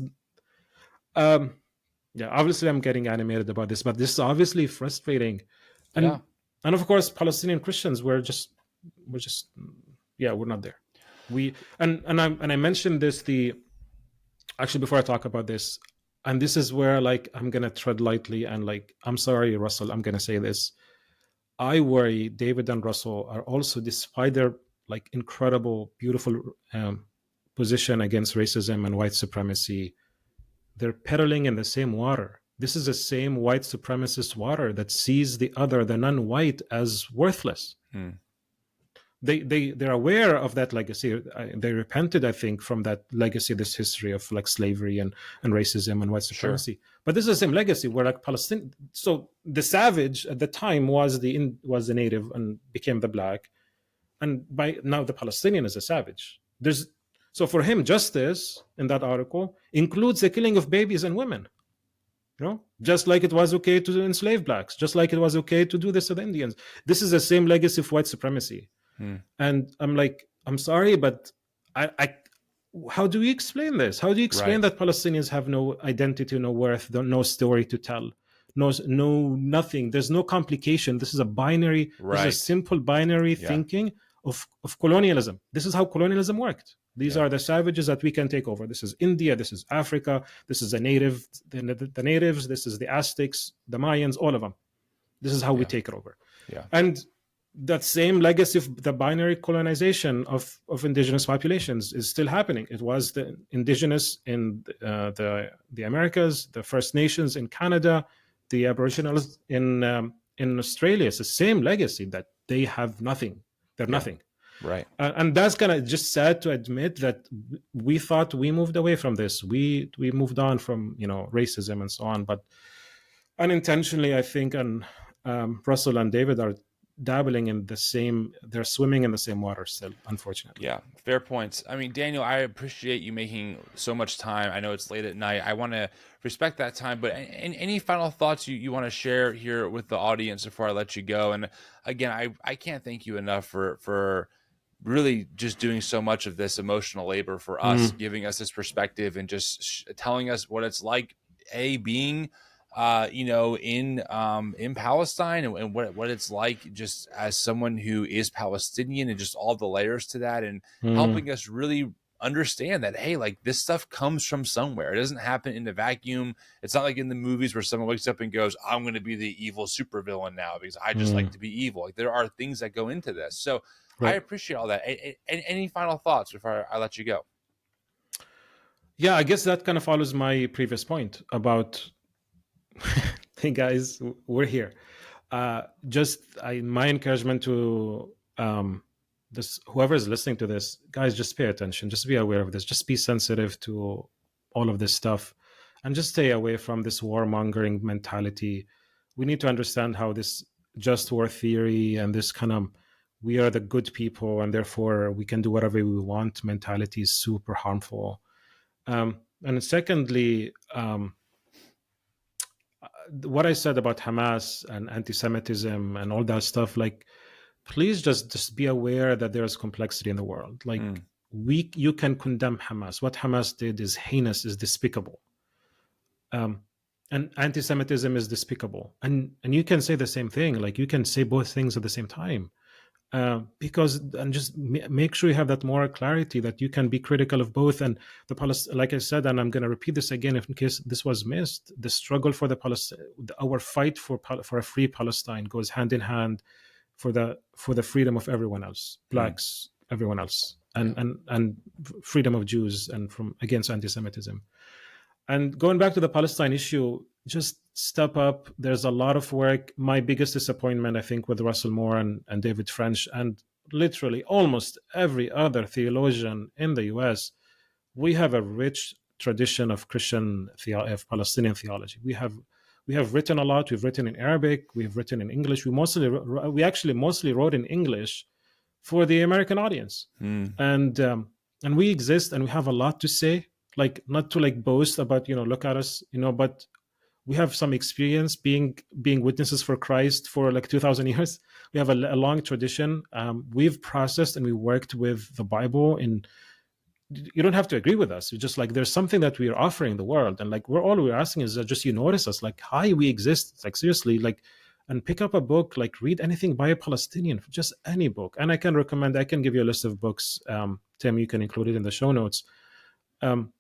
obviously I'm getting animated about this, but this is obviously frustrating. And of course, Palestinian Christians, we're not there. I mentioned this, actually, before I talk about this, and this is where like I'm gonna tread lightly, and like, I'm sorry, Russell, I'm gonna say this. I worry David and Russell are also, despite their like incredible, beautiful position against racism and white supremacy, they're pedaling in the same water. This is the same white supremacist water that sees the non-white, as worthless. They're aware of that legacy. They repented, I think, from that legacy, this history of like slavery and racism and white supremacy. Sure. But this is the same legacy where like Palestine. So the savage at the time was the native and became the black, and by now the Palestinian is a savage. So for him, justice in that article includes the killing of babies and women. Just like it was okay to enslave blacks, just like it was okay to do this to the Indians. This is the same legacy of white supremacy. And I'm like, I'm sorry, but how do we explain this? How do you explain that Palestinians have no identity, no worth, no story to tell, no nothing? There's no complication. This is a binary, this is a simple binary thinking of colonialism. This is how colonialism worked. These are the savages that we can take over. This is India. This is Africa. This is the natives. This is the Aztecs, the Mayans, all of them. This is how we take it over. And that same legacy of the binary colonization of indigenous populations is still happening. It was the indigenous in the Americas, the First Nations in Canada, the Aboriginals in Australia. It's the same legacy, that they have nothing. They're nothing. Right. And that's kind of just sad to admit that we thought we moved away from this. We moved on from racism and so on, but unintentionally, I think, and Russell and David are dabbling in the same, they're swimming in the same water still, unfortunately. Yeah, fair points. I mean, Daniel, I appreciate you making so much time. I know it's late at night. I want to respect that time, but any final thoughts you want to share here with the audience before I let you go? And again, I can't thank you enough for really just doing so much of this emotional labor for us, giving us this perspective and just telling us what it's like being in Palestine, and what it's like just as someone who is Palestinian, and just all the layers to that, and Mm, helping us really understand that, hey, like, this stuff comes from somewhere. It doesn't happen in a vacuum. It's not like in the movies where someone wakes up and goes, I'm going to be the evil supervillain now because I just like mm, to be evil. Like, there are things that go into this. So I right. appreciate all that. Any final thoughts before I let you go? Yeah, I guess that kind of follows my previous point about, hey guys, we're here. My encouragement to this whoever is listening to this, guys, just pay attention. Just be aware of this. Just be sensitive to all of this stuff, and just stay away from this warmongering mentality. We need to understand how this just war theory and this kind of we are the good people and therefore we can do whatever we want mentality is super harmful. And secondly, what I said about Hamas and anti-Semitism and all that stuff, like, please just be aware that there's complexity in the world. Like, Mm, you can condemn Hamas. What Hamas did is heinous, is despicable, um, and anti-Semitism is despicable. And you can say the same thing. Like, you can say both things at the same time. Because and just make sure you have that moral clarity that you can be critical of both. And like I said, and I'm going to repeat this again if in case this was missed, the struggle for our fight for a free Palestine goes hand in hand for the freedom of everyone else, mm, blacks, everyone else, yeah. and freedom of Jews and from against anti-Semitism. And going back to the Palestine issue, just step up. There's a lot of work. My biggest disappointment, I think, with Russell Moore and David French, and literally almost every other theologian in the US, we have a rich tradition of of Palestinian theology. We have written a lot. We've written in Arabic. We've written in English. We actually mostly wrote in English for the American audience, Mm, and and we exist, and we have a lot to say. Like, not to like boast about, look at us, but we have some experience being witnesses for Christ for like 2,000 years. We have a long tradition. We've processed and we worked with the Bible. And you don't have to agree with us. You're just like, there's something that we are offering the world, and like we're asking is that just you notice us, like, hi, we exist. It's like, seriously, like, and pick up a book, like read anything by a Palestinian, just any book. And I can give you a list of books. Tim, you can include it in the show notes. um,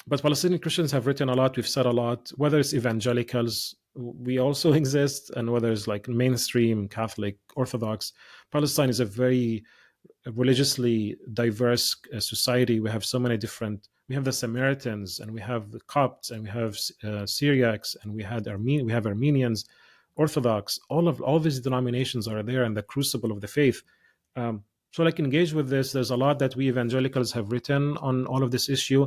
but Palestinian Christians have written a lot. We've said a lot. Whether it's evangelicals, we also exist, and whether it's like mainstream Catholic, Orthodox, Palestine is a very religiously diverse society. We have so many different. We have the Samaritans, and we have the Copts, and we have Syriacs, and we have Armenians, Orthodox. All these denominations are there in the crucible of the faith. So, like, engage with this. There's a lot that we evangelicals have written on all of this issue.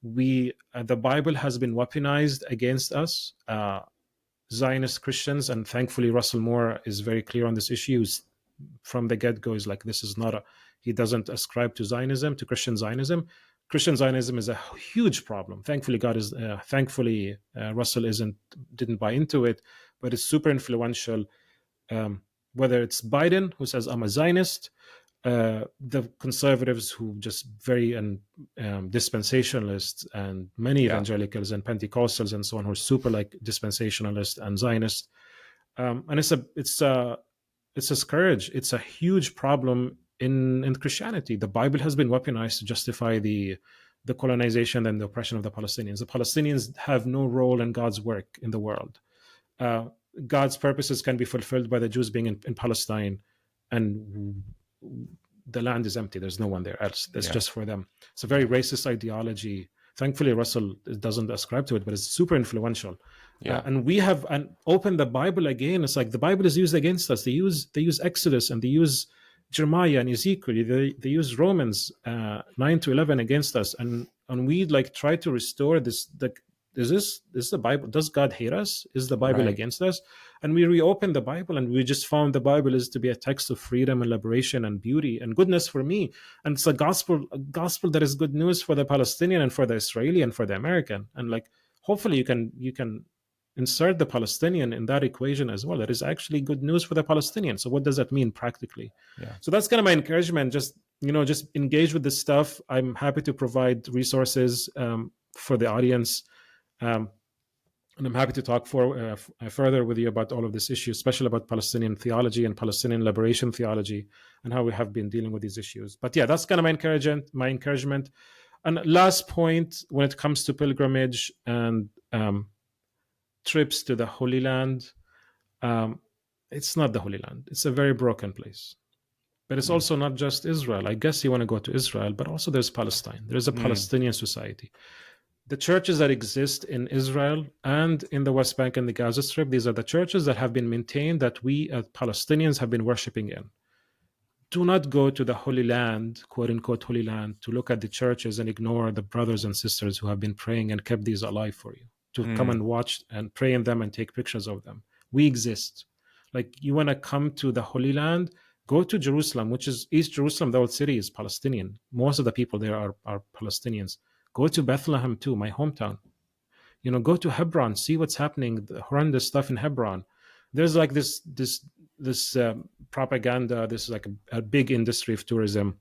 The Bible has been weaponized against us, Zionist Christians, and thankfully Russell Moore is very clear on this issue. From the get-go is like, this is not a he doesn't ascribe to Zionism, to Christian Zionism. Christian Zionism is a huge problem. Thankfully Russell didn't buy into it, but it's super influential. Whether it's Biden, who says I'm a Zionist, the conservatives who just very dispensationalists, and many yeah. evangelicals and Pentecostals and so on who are super like dispensationalist and Zionist. And it's a scourge. It's a huge problem in Christianity. The Bible has been weaponized to justify the colonization and the oppression of the Palestinians. The Palestinians have no role in God's work in the world. Uh, God's purposes can be fulfilled by the Jews being in Palestine, and the land is empty. There's no one there else. That's Yeah. just for them. It's a very racist ideology. Thankfully, Russell doesn't ascribe to it, but it's super influential. Yeah. And we have opened the Bible again. It's like the Bible is used against us. They use Exodus, and they use Jeremiah and Ezekiel. They use Romans 9 to 11 against us, and we like try to restore this. Is the Bible? Does God hate us? Is the Bible Right. against us? And we reopened the Bible, and we just found the Bible is to be a text of freedom and liberation and beauty and goodness for me. And it's a gospel that is good news for the Palestinian and for the Israeli and for the American. And like, hopefully you can insert the Palestinian in that equation as well. That is actually good news for the Palestinian. So what does that mean practically? Yeah. So that's kind of my encouragement. Just engage with this stuff. I'm happy to provide resources for the audience. Um, And I'm happy to talk further with you about all of this issue, especially about Palestinian theology and Palestinian liberation theology and how we have been dealing with these issues. But yeah, that's kind of my encouragement. And last point, when it comes to pilgrimage and trips to the Holy Land, um, it's not the Holy Land. It's a very broken place. But it's Mm. also not just Israel. I guess you want to go to Israel, but also there's Palestine. There's a Mm. Palestinian society. The churches that exist in Israel and in the West Bank and the Gaza Strip, these are the churches that have been maintained that we as Palestinians have been worshiping in. Do not go to the Holy Land, quote unquote Holy Land, to look at the churches and ignore the brothers and sisters who have been praying and kept these alive for you, to come Mm. and watch and pray in them and take pictures of them. We exist. Like, you want to come to the Holy Land, go to Jerusalem, which is East Jerusalem. The old city is Palestinian. Most of the people there are Palestinians. Go to Bethlehem too, my hometown. Go to Hebron, see what's happening, the horrendous stuff in Hebron. There's like this propaganda. This is like a big industry of tourism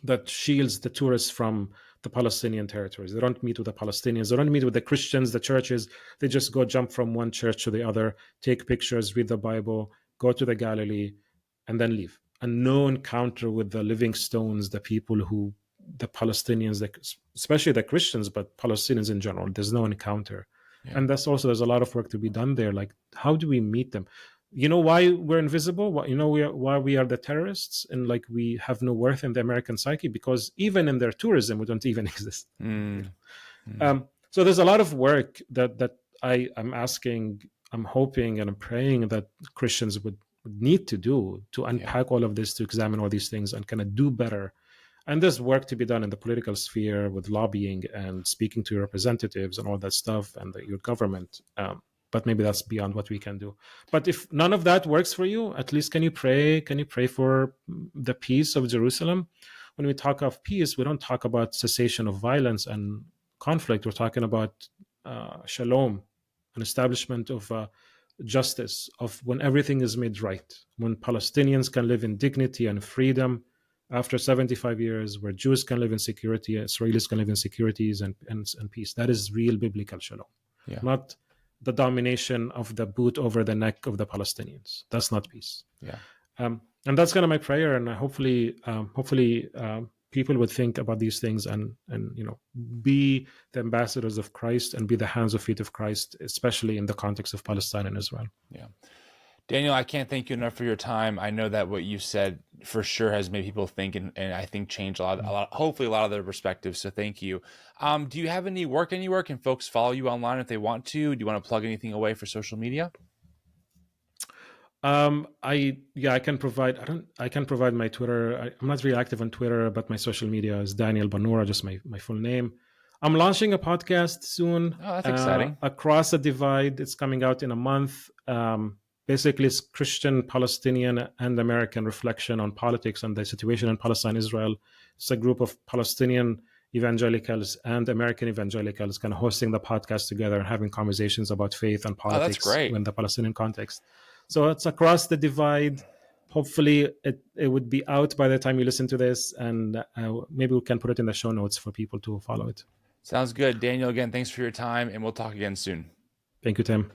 that shields the tourists from the Palestinian territories. They don't meet with the Palestinians. They don't meet with the Christians, the churches. They just go jump from one church to the other, take pictures, read the Bible, go to the Galilee, and then leave. And no encounter with the living stones, the people who, the Palestinians, especially the Christians, but Palestinians in general. There's no encounter. Yeah. And there's a lot of work to be done there. Like, how do we meet them? You know why we're invisible? Why we are the terrorists and like we have no worth in the American psyche? Because even in their tourism, we don't even exist. Mm. Mm. So there's a lot of work that I'm asking, I'm hoping, and I'm praying that Christians would need to do to Yeah. unpack all of this, to examine all these things, and kind of do better. And there's work to be done in the political sphere with lobbying and speaking to your representatives and all that stuff, and your government. But maybe that's beyond what we can do. But if none of that works for you, at least can you pray? Can you pray for the peace of Jerusalem? When we talk of peace, we don't talk about cessation of violence and conflict. We're talking about shalom, an establishment of justice, of when everything is made right, when Palestinians can live in dignity and freedom after 75 years, where Jews can live in security, Israelis can live in securities and peace. That is real biblical shalom, Yeah. not the domination of the boot over the neck of the Palestinians. That's not peace. Yeah. And that's kind of my prayer. And hopefully, people would think about these things and be the ambassadors of Christ and be the hands and feet of Christ, especially in the context of Palestine and Israel. Yeah. Daniel, I can't thank you enough for your time. I know that what you said for sure has made people think and I think change hopefully a lot of their perspectives. So thank you. Do you have any work anywhere? Can folks follow you online if they want to? Do you want to plug anything away for social media? I can provide. I can provide my Twitter. I'm not really active on Twitter, but my social media is Daniel Bannoura, just my full name. I'm launching a podcast soon. Oh, that's exciting. Across the Divide. It's coming out in a month. Basically, it's Christian, Palestinian, and American reflection on politics and the situation in Palestine, Israel. It's a group of Palestinian evangelicals and American evangelicals kind of hosting the podcast together and having conversations about faith and Oh, that's politics great. in the Palestinian context. So it's Across the Divide. Hopefully, it would be out by the time you listen to this, and maybe we can put it in the show notes for people to follow it. Sounds good. Daniel, again, thanks for your time, and we'll talk again soon. Thank you, Tim.